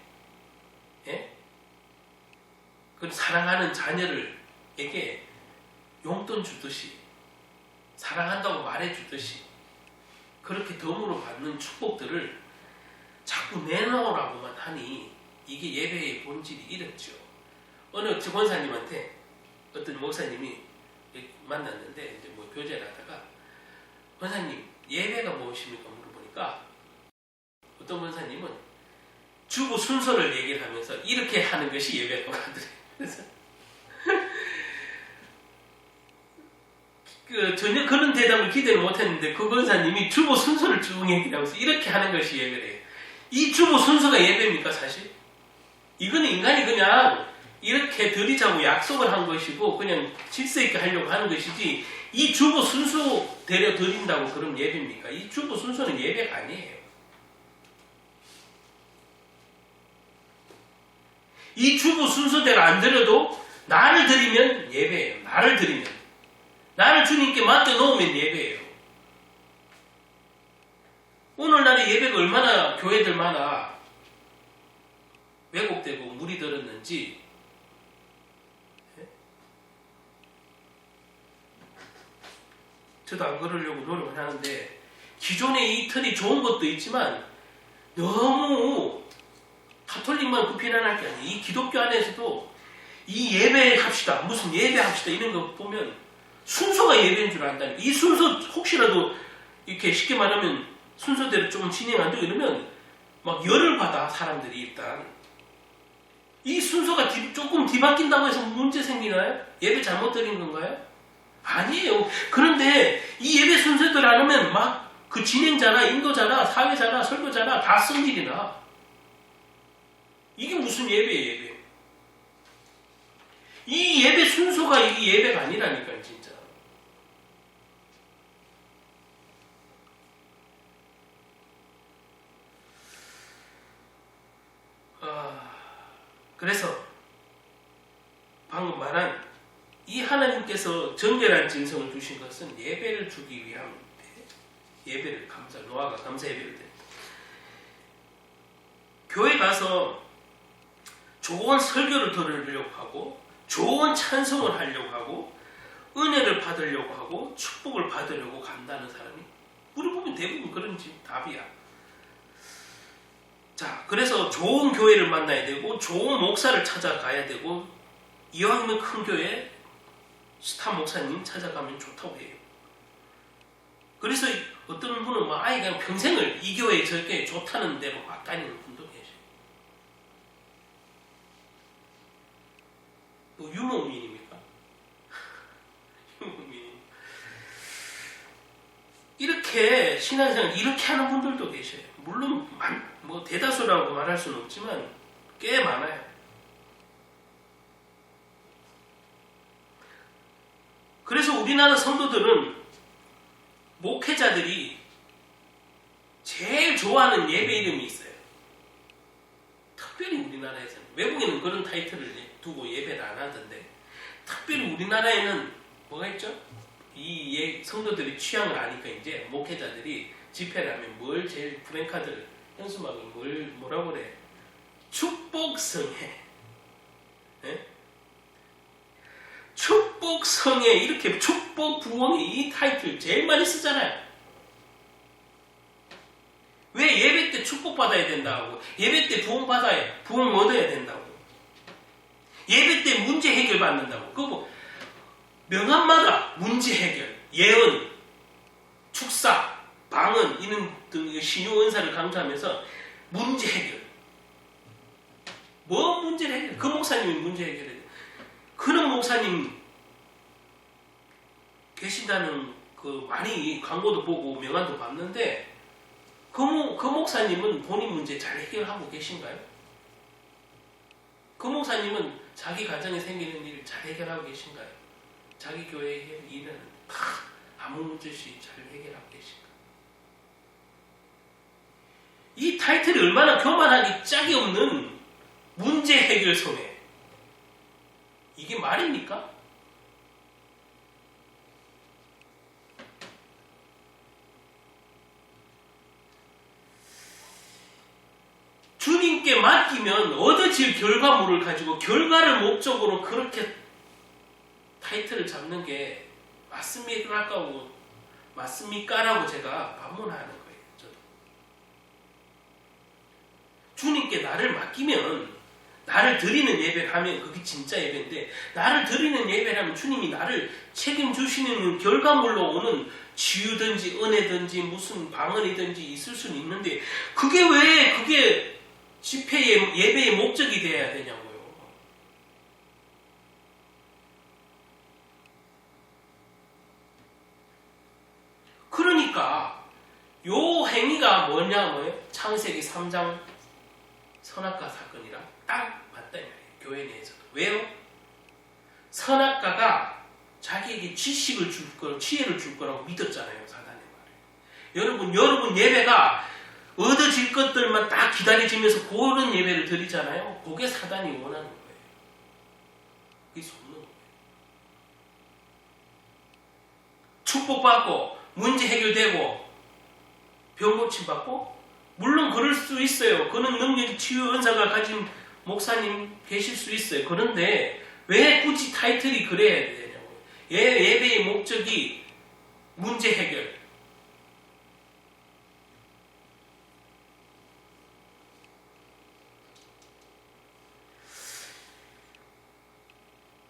그 사랑하는 자녀들에게 용돈 주듯이 사랑한다고 말해주듯이 그렇게 덤으로 받는 축복들을 자꾸 내놓으라고만 하니 이게 예배의 본질이 이랬죠. 어느 권사님한테 어떤 목사님이 만났는데 이제 뭐 교제를 하다가 권사님 예배가 무엇입니까 물어보니까 어떤 권사님은 주보 순서를 얘기를 하면서 이렇게 하는 것이 예배라고 하더래요. 그래서 전혀 그런 대답을 기대를 못했는데 그 권사님이 주보 순서를 쭉 얘기하면서 이렇게 하는 것이 예배래요. 이 주보 순서가 예배입니까 사실? 이거는 인간이 그냥 이렇게 드리자고 약속을 한 것이고 그냥 질서 있게 하려고 하는 것이지 이 주보 순서대로 드린다고 그럼 예배입니까? 이 주보 순서는 예배가 아니에요. 이 주보 순서대로 안 드려도 나를 드리면 예배예요. 나를 드리면. 나를 주님께 맡겨놓으면 예배예요. 오늘날의 예배가 얼마나 교회들마다 왜곡되고 물이 들었는지 저도 안 그러려고 노력을 하는데 기존의 이 틀이 좋은 것도 있지만 너무 가톨릭만 그 비난할 게 아니에요. 이 기독교 안에서도 이 예배합시다. 무슨 예배합시다. 이런 거 보면 순서가 예배인 줄 안다니. 이 순서 혹시라도 이렇게 쉽게 말하면 순서대로 조금 진행 안 되고 이러면 막 열을 받아 사람들이 일단. 이 순서가 조금 뒤바뀐다고 해서 문제 생기나요? 예배 잘못 드린 건가요? 아니에요. 그런데 이 예배 순서대로 안 하면 막 그 진행자나 인도자나 사회자나 설교자나 다 쓴 일이 나. 이게 무슨 예배예요, 예배. 이 예배 순서가 이게 예배가 아니라니까요, 진짜. 그래서 방금 말한 이 하나님께서 정결한 진성을 주신 것은 예배를 주기 위함인데 예배를 노아가 감사 예배를 드립니다. 교회 가서 좋은 설교를 들으려고 하고 좋은 찬송을 하려고 하고 은혜를 받으려고 하고 축복을 받으려고 간다는 사람이 우리 보면 대부분 그런 답이야. 자, 그래서 좋은 교회를 만나야 되고 좋은 목사를 찾아가야 되고 이왕이면 큰 교회 스타 목사님 찾아가면 좋다고 해요. 그래서 어떤 분은 뭐 아예 그냥 평생을 이 교회 저 교회 좋다는 대로 막 다니는 분도 계셔요. 뭐 유목민입니까? 유목민. 이렇게 신앙생활 이렇게 하는 분들도 계셔요. 물론 뭐 대다수라고 말할 수는 없지만 꽤 많아요. 그래서 우리나라 성도들은 목회자들이 제일 좋아하는 예배 이름이 있어요. 특별히 우리나라에서는. 외국에는 그런 타이틀을 두고 예배를 안 하던데 특별히 우리나라에는 뭐가 있죠? 이 성도들이 취향을 아니까 이제 목회자들이 집회를 하면 뭘 제일 프랭카드를 현수막을 뭐라고 그래? 축복성회. 네? 축복성회 이렇게 축복부흥회 이 타이틀 제일 많이 쓰잖아요. 왜 예배 때 축복받아야 된다고 예배 때 부흥 얻어야 된다고 예배 때 문제 해결 받는다고 그거 뭐 명함마다 문제 해결 예언 축사 방언 이런 등 신유 은사를 강조하면서 문제 해결 뭐 문제를 해결 그 목사님이 문제 해결해 그런 목사님 계신다는 그 많이 광고도 보고 명함도 봤는데 그 목사님은 본인 문제 잘 해결하고 계신가요? 그 목사님은 자기 가정에 생기는 일을 잘 해결하고 계신가요? 자기 교회의 일은 아무 문제 없이 잘 해결하고 계신가요? 이 타이틀이 얼마나 교만하기 짝이 없는 문제 해결 성회 이게 말입니까? 주님께 맡기면 얻어질 결과물을 가지고 결과를 목적으로 그렇게 타이틀을 잡는 게 맞습니까라고 제가 반문하는 거예요. 저도. 주님께 나를 맡기면 나를 드리는 예배를 하면 그게 진짜 예배인데 나를 드리는 예배를 하면 주님이 나를 책임주시는 결과물로 오는 치유든지 은혜든지 무슨 방언이든지 있을 수는 있는데 그게 왜 그게 집회의 예배의 목적이 되어야 되냐고요. 그러니까 요 행위가 뭐예요? 창세기 3장 선악과 사건이랑 딱 맞다 말이에요. 교회 내에서도. 왜요? 선악과가 자기에게 지식을 줄 거라고 지혜를 줄 거라고 믿었잖아요. 사단의 말에. 여러분 예배가 얻어질 것들만 딱 기다려지면서 그런 예배를 드리잖아요. 그게 사단이 원하는 거예요. 그게 속는 거예요. 축복받고 문제 해결되고 병 고침받고 물론 그럴 수 있어요. 그런 능력 치유 은사가 가진 목사님 계실 수 있어요. 그런데 왜 굳이 타이틀이 그래야 되냐고요. 예배의 목적이 문제 해결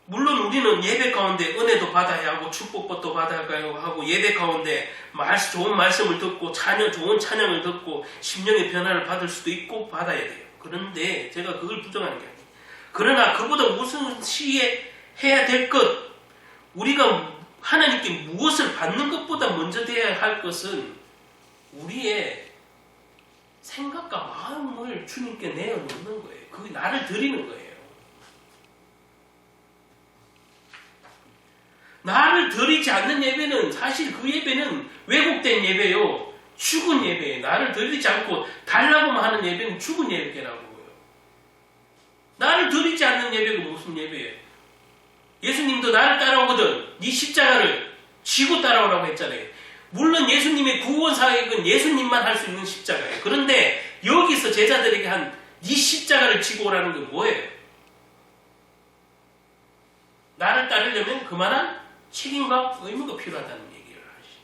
물론 우리는 예배 가운데 은혜도 받아야 하고 축복도 받아야 하고 예배 가운데 좋은 말씀을 듣고 좋은 찬양을 듣고 심령의 변화를 받을 수도 있고 받아야 돼요. 그런데 제가 그걸 부정하는 게 아니에요. 그러나 그보다 우선시해야 될 것 우리가 하나님께 무엇을 받는 것보다 먼저 되어야 할 것은 우리의 생각과 마음을 주님께 내어놓는 거예요. 그게 나를 드리는 거예요. 나를 드리지 않는 예배는 사실 그 예배는 왜곡된 예배요. 죽은 예배예요. 나를 드리지 않고 달라고만 하는 예배는 죽은 예배라고요. 나를 드리지 않는 예배가 무슨 예배예요? 예수님도 나를 따라오거든 네 십자가를 지고 따라오라고 했잖아요. 물론 예수님의 구원 사역은 예수님만 할 수 있는 십자가예요. 그런데 여기서 제자들에게 한 네 십자가를 지고 오라는 건 뭐예요? 나를 따르려면 그만한 책임과 의무가 필요하다는 얘기를 하시죠.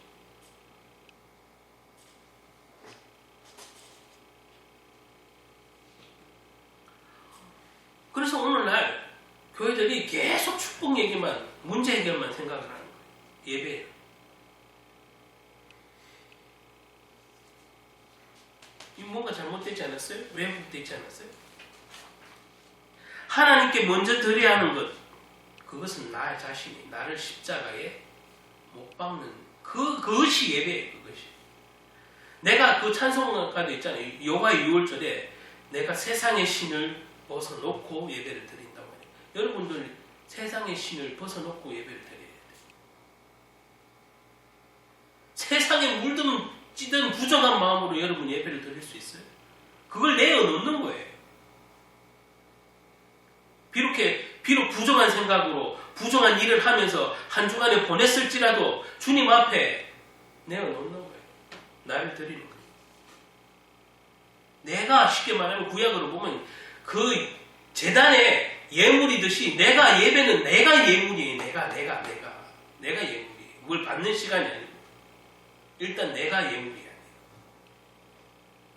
그래서 오늘날 교회들이 계속 축복 얘기만, 문제 해결만 생각을 하는 거예요. 예배. 이 뭔가 잘못되지 않았어요? 왜곡되지 않았어요? 하나님께 먼저 드려야 하는 것, 그것은 나 자신이 나를 십자가에 못 박는 그것이 예배예요. 그것이. 내가 그 찬송가도 있잖아요. 여호와의 유월절에 내가 세상의 신을 벗어놓고 예배를 드린다고 해요. 여러분들 세상의 신을 벗어놓고 예배를 드려야 돼요. 세상에 물든 찌든 부정한 마음으로 여러분 예배를 드릴 수 있어요? 그걸 내어놓는 거예요. 비록 부정한 생각으로 부정한 일을 하면서 한 주간에 보냈을지라도 주님 앞에 내어놓는 거예요. 나를 드리는 거예요. 내가 쉽게 말하면 구약으로 보면 그 재단에 예물이듯이 내가 예배는 내가 예물이에요. 내가 예물이에요. 뭘 받는 시간이 아니고 일단 내가 예물이 아니에요.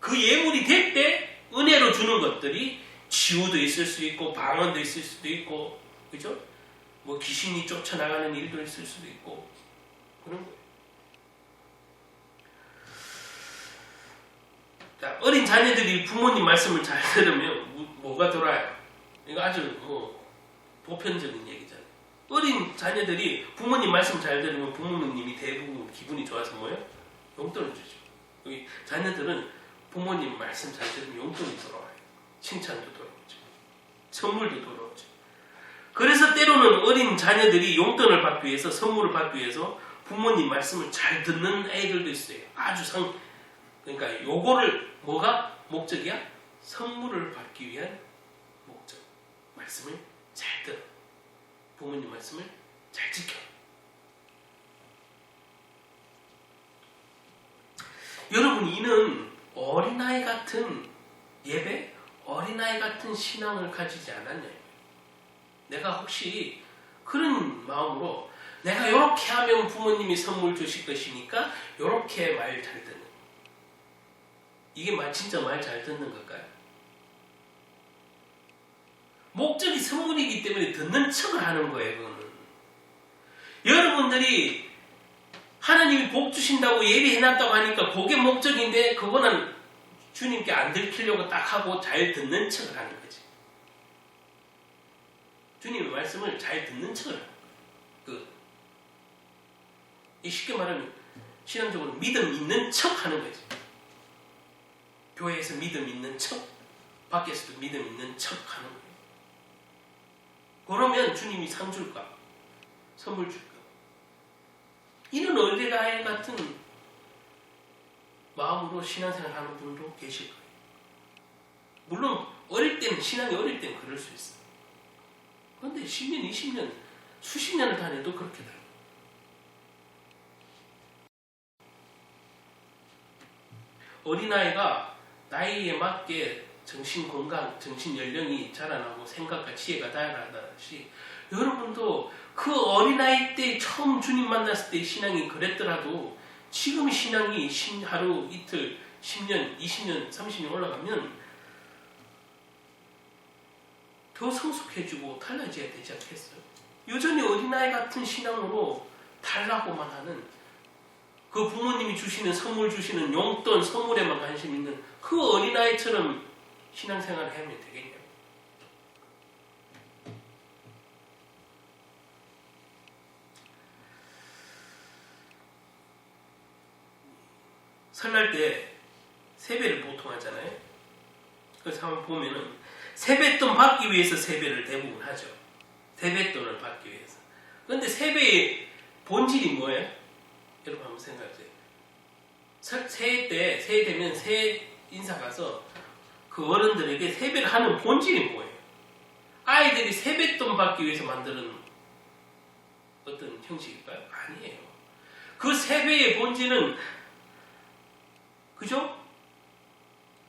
그 예물이 될 때 은혜로 주는 것들이 치유도 있을 수 있고 방언도 있을 수도 있고 그죠? 뭐 귀신이 쫓아나가는 일도 있을 수도 있고 그런 거예요. 자, 어린 자녀들이 부모님 말씀을 잘 들으면 뭐가 돌아요? 이거 아주 보편적인 얘기잖아요. 어린 자녀들이 부모님 말씀 잘 들으면 부모님이 대부분 기분이 좋아서 뭐예요? 용돈을 주죠. 여기 자녀들은 부모님 말씀 잘 들으면 용돈이 돌아와요. 칭찬도 돌아오죠. 선물도 돌아오죠. 그래서 때로는 어린 자녀들이 용돈을 받기 위해서 선물을 받기 위해서 부모님 말씀을 잘 듣는 애들도 있어요. 그러니까 요거를 뭐가 목적이야? 선물을 받기 위한 목적. 말씀을 잘 들어. 부모님 말씀을 잘 지켜. 여러분 이는 어린아이 같은 예배, 어린아이 같은 신앙을 가지지 않았냐. 내가 혹시 그런 마음으로 내가 이렇게 하면 부모님이 선물 주실 것이니까 이렇게 말 잘 듣는 이게 진짜 말 잘 듣는 걸까요? 목적이 선물이기 때문에 듣는 척을 하는 거예요. 그거는. 여러분들이 하나님이 복 주신다고 예비해놨다고 하니까 그게 목적인데 그거는 주님께 안 들키려고 딱 하고 잘 듣는 척을 하는 거지. 주님의 말씀을 잘 듣는 척을 하는 거예요. 쉽게 말하면 신앙적으로 믿음 있는 척 하는 거지. 교회에서 믿음 있는 척, 밖에서도 믿음 있는 척 하는 거예요. 그러면 주님이 상 줄까? 선물 줄까? 이런 어린아이 같은 마음으로 신앙생활 하는 분도 계실 거예요. 물론 신앙이 어릴 때는 그럴 수 있어요. 그런데 10년, 20년, 수십 년을 다녀도 그렇게 돼요. 어린아이가 나이에 맞게 정신 건강, 정신 연령이 자라나고 생각과 지혜가 자라나듯이 여러분도 그 어린아이 때 처음 주님 만났을 때 신앙이 그랬더라도 지금 신앙이 하루, 이틀, 10년, 20년, 30년 올라가면 더 성숙해지고 달라져야 되지 않겠어요? 여전히 어린아이 같은 신앙으로 달라고만 하는 그 부모님이 주시는 선물 주시는 용돈 선물에만 관심 있는 그 어린아이처럼 신앙생활을 하면 되겠냐고. 설날 때 세배를 보통 하잖아요. 그래서 한번 보면은 세뱃돈 받기 위해서 세배를 대부분 하죠. 세뱃돈을 받기 위해서. 그런데 세배의 본질이 뭐예요? 여러분 한번 생각해보세요. 새해 되면 새해 인사 가서 그 어른들에게 세배를 하는 본질이 뭐예요? 아이들이 세뱃돈 받기 위해서 만드는 어떤 형식일까요? 아니에요. 그 세배의 본질은 그죠?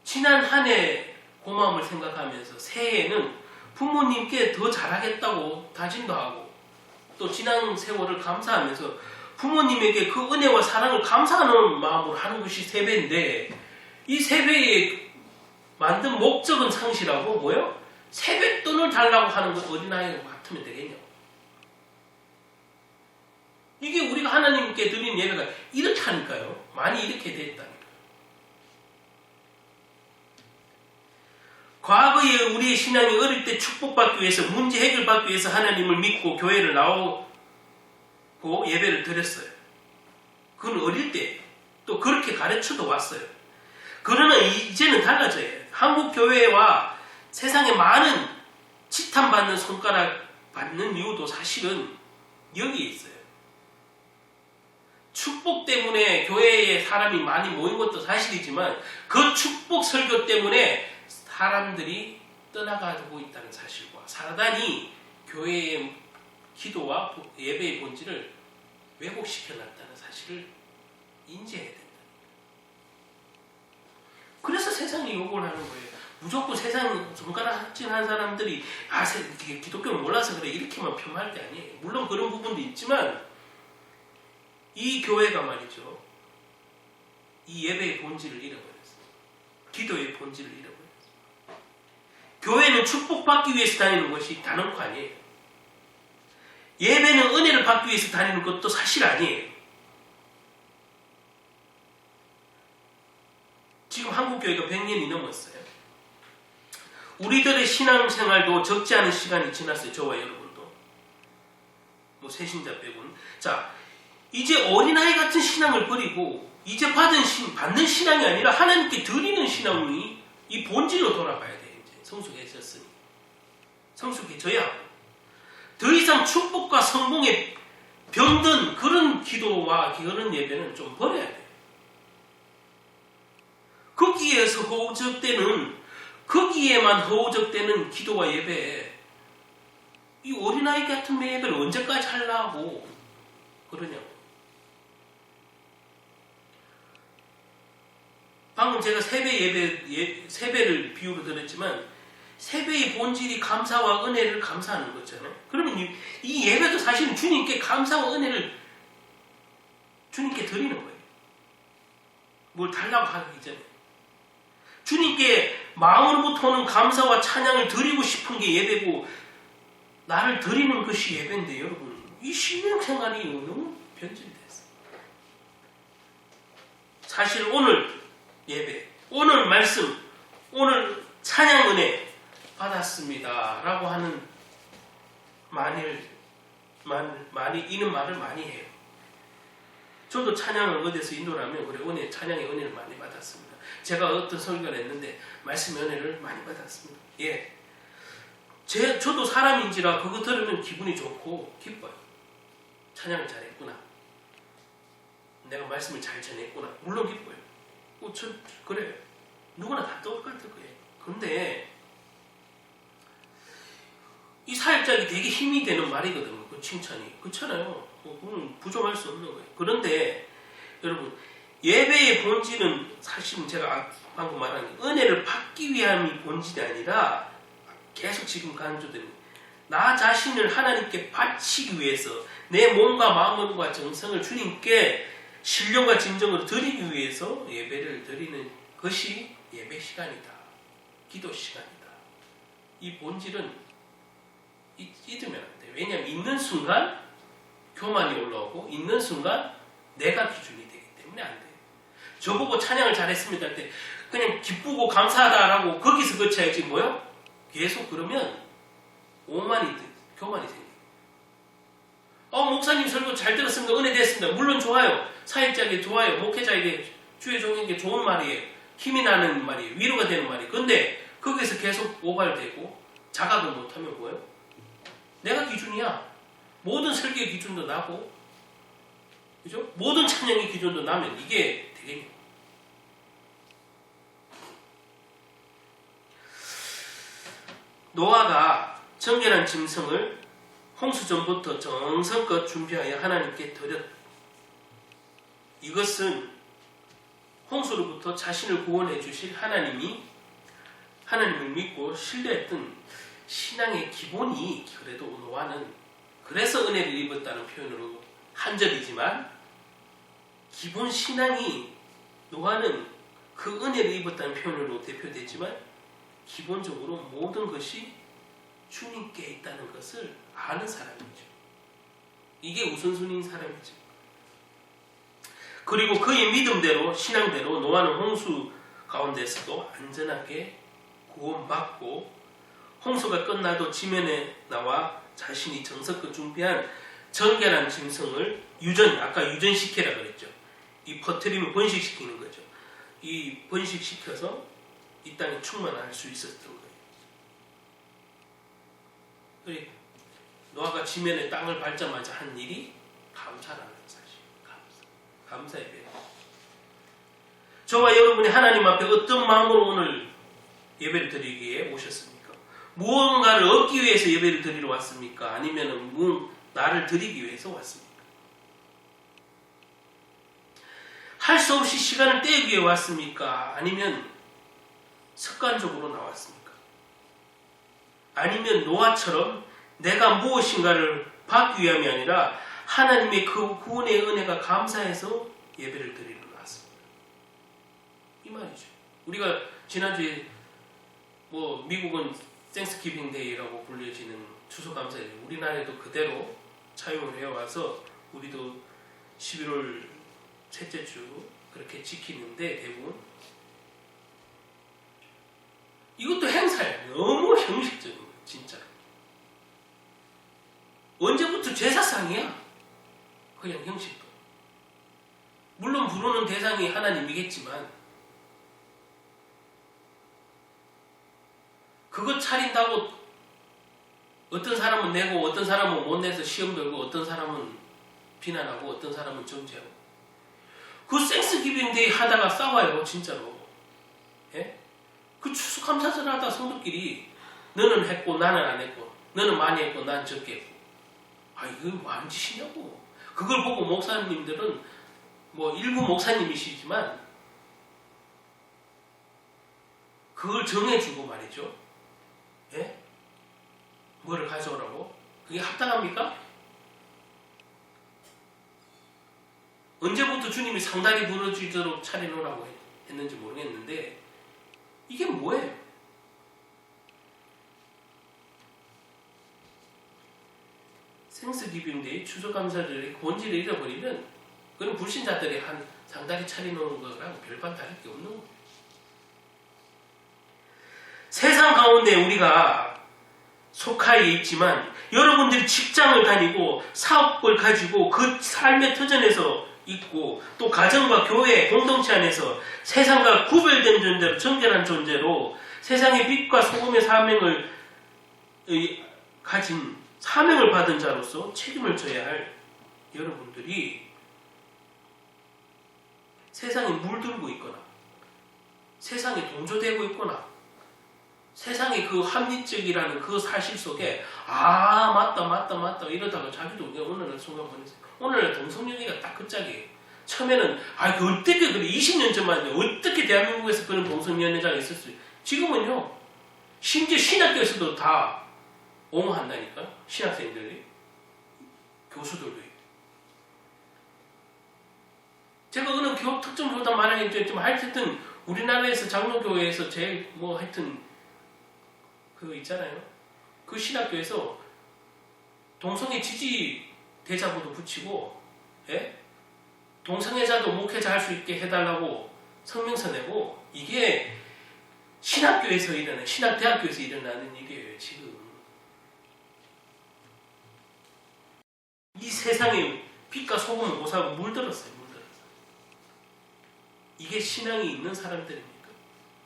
지난 한 해 고마움을 생각하면서 새해에는 부모님께 더 잘하겠다고 다짐도 하고 또 지난 세월을 감사하면서 부모님에게 그 은혜와 사랑을 감사하는 마음으로 하는 것이 세배인데 이 세배의 만든 목적은 상실하고 뭐요? 세뱃돈을 돈을 달라고 하는 건 어린아이하고 같으면 되겠냐고. 이게 우리가 하나님께 드린 예배가 이렇게 하니까요. 많이 이렇게 됐다니까요. 과거에 우리의 신앙이 어릴 때 축복받기 위해서, 문제 해결받기 위해서 하나님을 믿고 교회를 나오고 예배를 드렸어요. 그건 어릴 때 또 그렇게 가르쳐도 왔어요. 그러나 이제는 달라져야 해요. 한국 교회와 세상에 많은 지탄받는 손가락 받는 이유도 사실은 여기에 있어요. 축복 때문에 교회에 사람이 많이 모인 것도 사실이지만 그 축복 설교 때문에 사람들이 떠나가고 있다는 사실과 사단이 교회의 기도와 예배의 본질을 왜곡시켜놨다는 사실을 인지해야 된다. 그래서 세상이 욕을 하는 거예요. 무조건 세상 손가락 확진한 사람들이 기독교를 몰라서 그래 이렇게만 폄하할 게 아니에요. 물론 그런 부분도 있지만 이 교회가 말이죠. 이 예배의 본질을 잃어버렸어요. 기도의 본질을 잃어버렸어요. 교회는 축복받기 위해서 다니는 것이 단언코 아니에요. 예배는 은혜를 받기 위해서 다니는 것도 사실 아니에요. 지금 한국교회가 100년이 넘었어요. 우리들의 신앙생활도 적지 않은 시간이 지났어요. 저와 여러분도. 뭐 새신자 빼고는. 자, 이제 어린아이 같은 신앙을 버리고 이제 받는 신앙이 아니라 하나님께 드리는 신앙이 이 본질로 돌아가야 돼요. 이제 성숙해졌으니. 성숙해져야 하고. 더 이상 축복과 성공에 병든 그런 기도와 그런 예배는 좀 버려야 돼요. 거기에만 허우적대는 기도와 예배에 이 어린아이 같은 예배를 언제까지 하려고 그러냐고. 방금 제가 세배를 비유로 들었지만 세배의 본질이 감사와 은혜를 감사하는 거잖아요. 그러면 이 예배도 사실은 주님께 감사와 은혜를 주님께 드리는 거예요. 뭘 달라고 하기 전에. 주님께 마음으로부터 오는 감사와 찬양을 드리고 싶은 게 예배고 나를 드리는 것이 예배인데 여러분 이 신앙생활이 너무 변질됐어요. 사실 오늘 예배, 오늘 말씀, 오늘 찬양 은혜 받았습니다 라고 하는 이런 말을 많이 해요. 저도 찬양을 어디서 인도를 하면 그래 찬양의 은혜를 많이 받았습니다. 제가 어떤 설교를 했는데 말씀의 은혜를 많이 받았습니다. 예, 저도 사람인지라 그거 들으면 기분이 좋고 기뻐요. 찬양을 잘했구나. 내가 말씀을 잘 전했구나. 물론 기뻐요. 그래요. 누구나 다 똑같을 거예요. 근데 이 사역자에게 되게 힘이 되는 말이거든요. 그 칭찬이. 그렇잖아요. 그건 부정할 수 없는 거예요. 그런데 여러분 예배의 본질은 사실은 제가 방금 말한 은혜를 받기 위함이 본질이 아니라 계속 지금 강조드린 나 자신을 하나님께 바치기 위해서 내 몸과 마음과 정성을 주님께 신령과 진정으로 드리기 위해서 예배를 드리는 것이 예배 시간이다. 기도 시간이다. 이 본질은 잊으면 안 돼요. 왜냐하면 있는 순간 교만이 올라오고 있는 순간 내가 기준이 되기 때문에 안 돼요. 저보고 찬양을 잘했습니다 할 때 그냥 기쁘고 감사하다라고 거기서 그쳐야지 뭐요? 계속 그러면 교만이 생겨요. 목사님 설교 잘 들었습니다. 은혜 됐습니다. 물론 좋아요. 사역자에게 좋아요. 목회자에게 주의 종에게 좋은 말이에요. 힘이 나는 말이에요. 위로가 되는 말이에요. 근데 거기서 계속 오발되고 자각을 못하면 뭐예요? 내가 기준이야. 모든 설교의 기준도 나고 그죠? 모든 찬양의 기준도 나면 이게 되겠네요. 노아가 정결한 짐승을 홍수 전부터 정성껏 준비하여 하나님께 드렸다. 이것은 홍수로부터 자신을 구원해 주실 하나님을 믿고 신뢰했던 신앙의 기본이 그래도 노아는 그래서 은혜를 입었다는 표현으로 한절이지만 기본 신앙이 노아는 그 은혜를 입었다는 표현으로 대표되지만 기본적으로 모든 것이 주님께 있다는 것을 아는 사람이죠. 이게 우선순위인 사람이죠. 그리고 그의 믿음대로 신앙대로 노아는 홍수 가운데서도 안전하게 구원받고 홍수가 끝나도 지면에 나와 자신이 정성껏 준비한 정결한 짐승을 아까 유전시키라 그랬죠. 이 퍼뜨리면 번식시키는 거죠. 이 번식시켜서 이 땅에 충만할 수 있었던 거예요. 노아가 지면에 땅을 밟자마자 한 일이 감사라는 사실. 감사의 배. 저와 여러분이 하나님 앞에 어떤 마음으로 오늘 예배를 드리기에 오셨습니까? 무언가를 얻기 위해서 예배를 드리러 왔습니까? 아니면 나를 드리기 위해서 왔습니까? 할 수 없이 시간을 때우기 위해 왔습니까? 아니면 습관적으로 나왔습니까? 아니면 노아처럼 내가 무엇인가를 받기 위함이 아니라 하나님의 그 구원의 은혜가 감사해서 예배를 드리러 나왔습니다. 이 말이죠. 우리가 지난주에 미국은 땡스기빙 데이라고 불려지는 추수감사일, 우리나라에도 그대로 차용을 해와서 우리도 11월 셋째 주 그렇게 지키는데 대부분 이것도 행사예요. 너무 형식적인 거예요. 진짜. 언제부터 제사상이야? 그냥 형식도. 물론 부르는 대상이 하나님이겠지만 그것 차린다고 어떤 사람은 내고 어떤 사람은 못 내서 시험 들고 어떤 사람은 비난하고 어떤 사람은 정죄하고 그 땡스기빙 데이 하다가 싸워요. 진짜로. 예? 그 추수감사절 하다 성도끼리 너는 했고 나는 안 했고 너는 많이 했고 난 적게 했고 이거 뭐하는 짓이냐고. 그걸 보고 목사님들은 일부 목사님이시지만 그걸 정해주고 말이죠. 예? 뭐를 가져오라고? 그게 합당합니까? 언제부터 주님이 상다리 부러지도록 차려놓으라고 했는지 모르겠는데 이게 뭐예요? 생스기빙데이 추수감사절의 본질을 잃어버리면 그건 불신자들이 한 상다리 차려놓은 거랑 별반 다를 게 없는 거예요. 세상 가운데 우리가 속하에 있지만 여러분들이 직장을 다니고 사업을 가지고 그 삶의 터전에서 있고 또 가정과 교회 공동체 안에서 세상과 구별된 존재로 정결한 존재로 세상의 빛과 소금의 사명을 가진 사명을 받은 자로서 책임을 져야 할 여러분들이 세상에 물들고 있거나 세상에 동조되고 있거나 세상의 그 합리적이라는 그 사실 속에 맞다 이러다가 자기도 어느 날 순간 보냈어요. 오늘 동성연애가 딱 그 짝이에요. 처음에는 그 어떻게 그래 20년 전만 해도 어떻게 대한민국에서 그런 동성연애자가 있었어요. 지금은요 심지어 신학교에서도 다 옹호한다니까. 신학생들이 교수들도 있고. 제가 어느 특정 교단 말하겠지만 하여튼 우리나라에서 장로교회에서 제일 하여튼 그거 있잖아요. 그 신학교에서 동성애 지지 대자보도 붙이고, 예? 동성애자도 목회자 할 수 있게 해달라고 성명서 내고, 이게 신학교에서 신학대학교에서 일어나는 일이에요, 지금. 이 세상에 빛과 소금을 못하고 물들었어요. 이게 신앙이 있는 사람들입니까?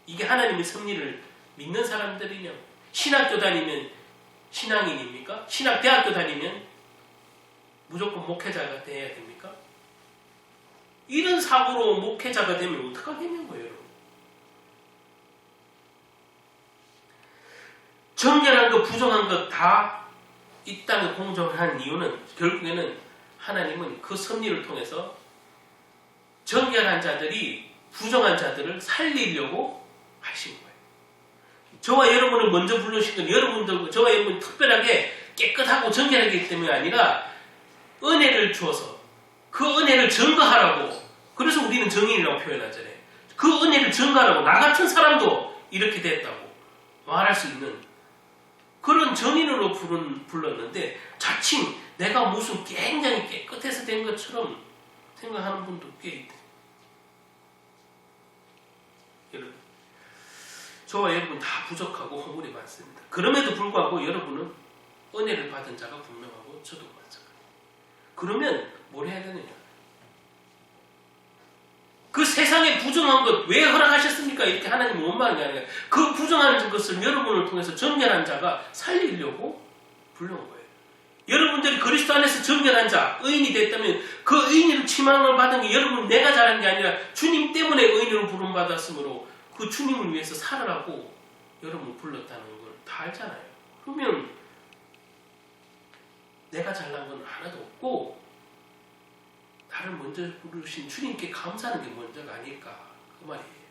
이게 하나님의 섭리를 믿는 사람들이냐? 신학교 다니면 신앙인입니까? 신학대학교 다니면 무조건 목회자가 돼야 됩니까? 이런 사고로 목회자가 되면 어떡하겠냐고요, 여러분. 정결한 것, 부정한 것 다 이 땅에 공정한 이유는 결국에는 하나님은 그 섭리를 통해서 정결한 자들이 부정한 자들을 살리려고 하신 거예요. 저와 여러분을 먼저 부르신 건 여러분들, 저와 여러분 특별하게 깨끗하고 정결하기 때문이 아니라 은혜를 주어서 그 은혜를 증거하라고. 그래서 우리는 정인이라고 표현하잖아요. 그 은혜를 증거하라고 나 같은 사람도 이렇게 됐다고 말할 수 있는 그런 정인으로 불렀는데 자칭 내가 무슨 굉장히 깨끗해서 된 것처럼 생각하는 분도 꽤 있다. 여러분, 저와 여러분 다 부족하고 허물이 많습니다. 그럼에도 불구하고 여러분은 은혜를 받은 자가 분명하고 저도 마찬가지예요. 그러면 뭘 해야 되느냐? 그 세상에 부정한 것 왜 허락하셨습니까? 이렇게 하나님 원망이 아니라 그 부정하는 것을 여러분을 통해서 정결한 자가 살리려고 불러온 거예요. 여러분들이 그리스도 안에서 정결한 자, 의인이 됐다면 그 의인으로 치망을 받은 게 여러분 내가 잘한 게 아니라 주님 때문에 의인으로 부름받았으므로 그 주님을 위해서 살으라고 여러분을 불렀다는 걸 다 알잖아요. 그러면 내가 잘난 건 하나도 없고 나를 먼저 부르신 주님께 감사하는 게 먼저가 아닐까 그 말이에요.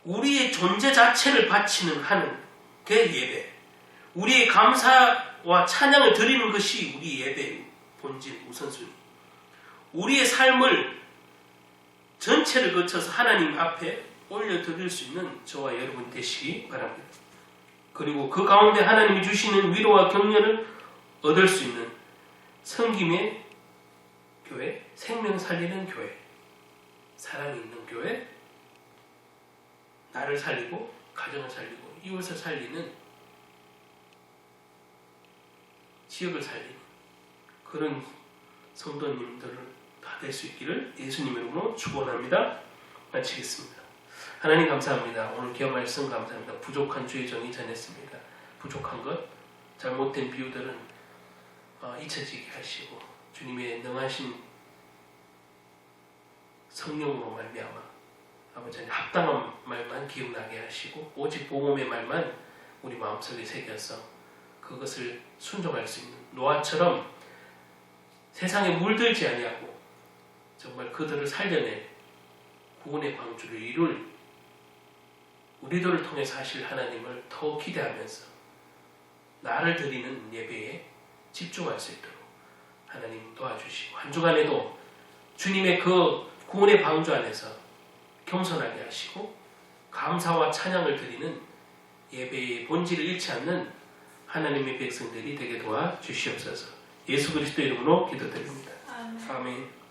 우리의 존재 자체를 바치는 하는 게 예배. 우리의 감사와 찬양을 드리는 것이 우리 예배의 본질 우선순위. 우리의 삶을 전체를 거쳐서 하나님 앞에 올려드릴 수 있는 저와 여러분 되시기 바랍니다. 그리고 그 가운데 하나님이 주시는 위로와 격려를 얻을 수 있는 섬김의 교회, 생명 살리는 교회, 사랑이 있는 교회, 나를 살리고 가정을 살리고 이웃을 살리는 지역을 살리는 그런 성도님들을 다 될 수 있기를 예수님 이름으로 축원합니다. 마치겠습니다. 하나님 감사합니다. 오늘 기업 말씀 감사합니다. 부족한 주의 정의 전했습니다. 부족한 것, 잘못된 비유들은 잊혀지게 하시고 주님의 능하신 성령으로 말미암아 아버지 합당한 말만 기억나게 하시고 오직 복음의 말만 우리 마음속에 새겨서 그것을 순종할 수 있는 노아처럼 세상에 물들지 아니하고 정말 그들을 살려낼 구원의 방주를 이룰 우리들을 통해서 하실 하나님을 더 기대하면서 나를 드리는 예배에 집중할 수 있도록 하나님 도와주시고 한 주간에도 주님의 그 구원의 방주 안에서 겸손하게 하시고 감사와 찬양을 드리는 예배의 본질을 잃지 않는 하나님의 백성들이 되게 도와주시옵소서. 예수 그리스도 이름으로 기도드립니다. 아멘.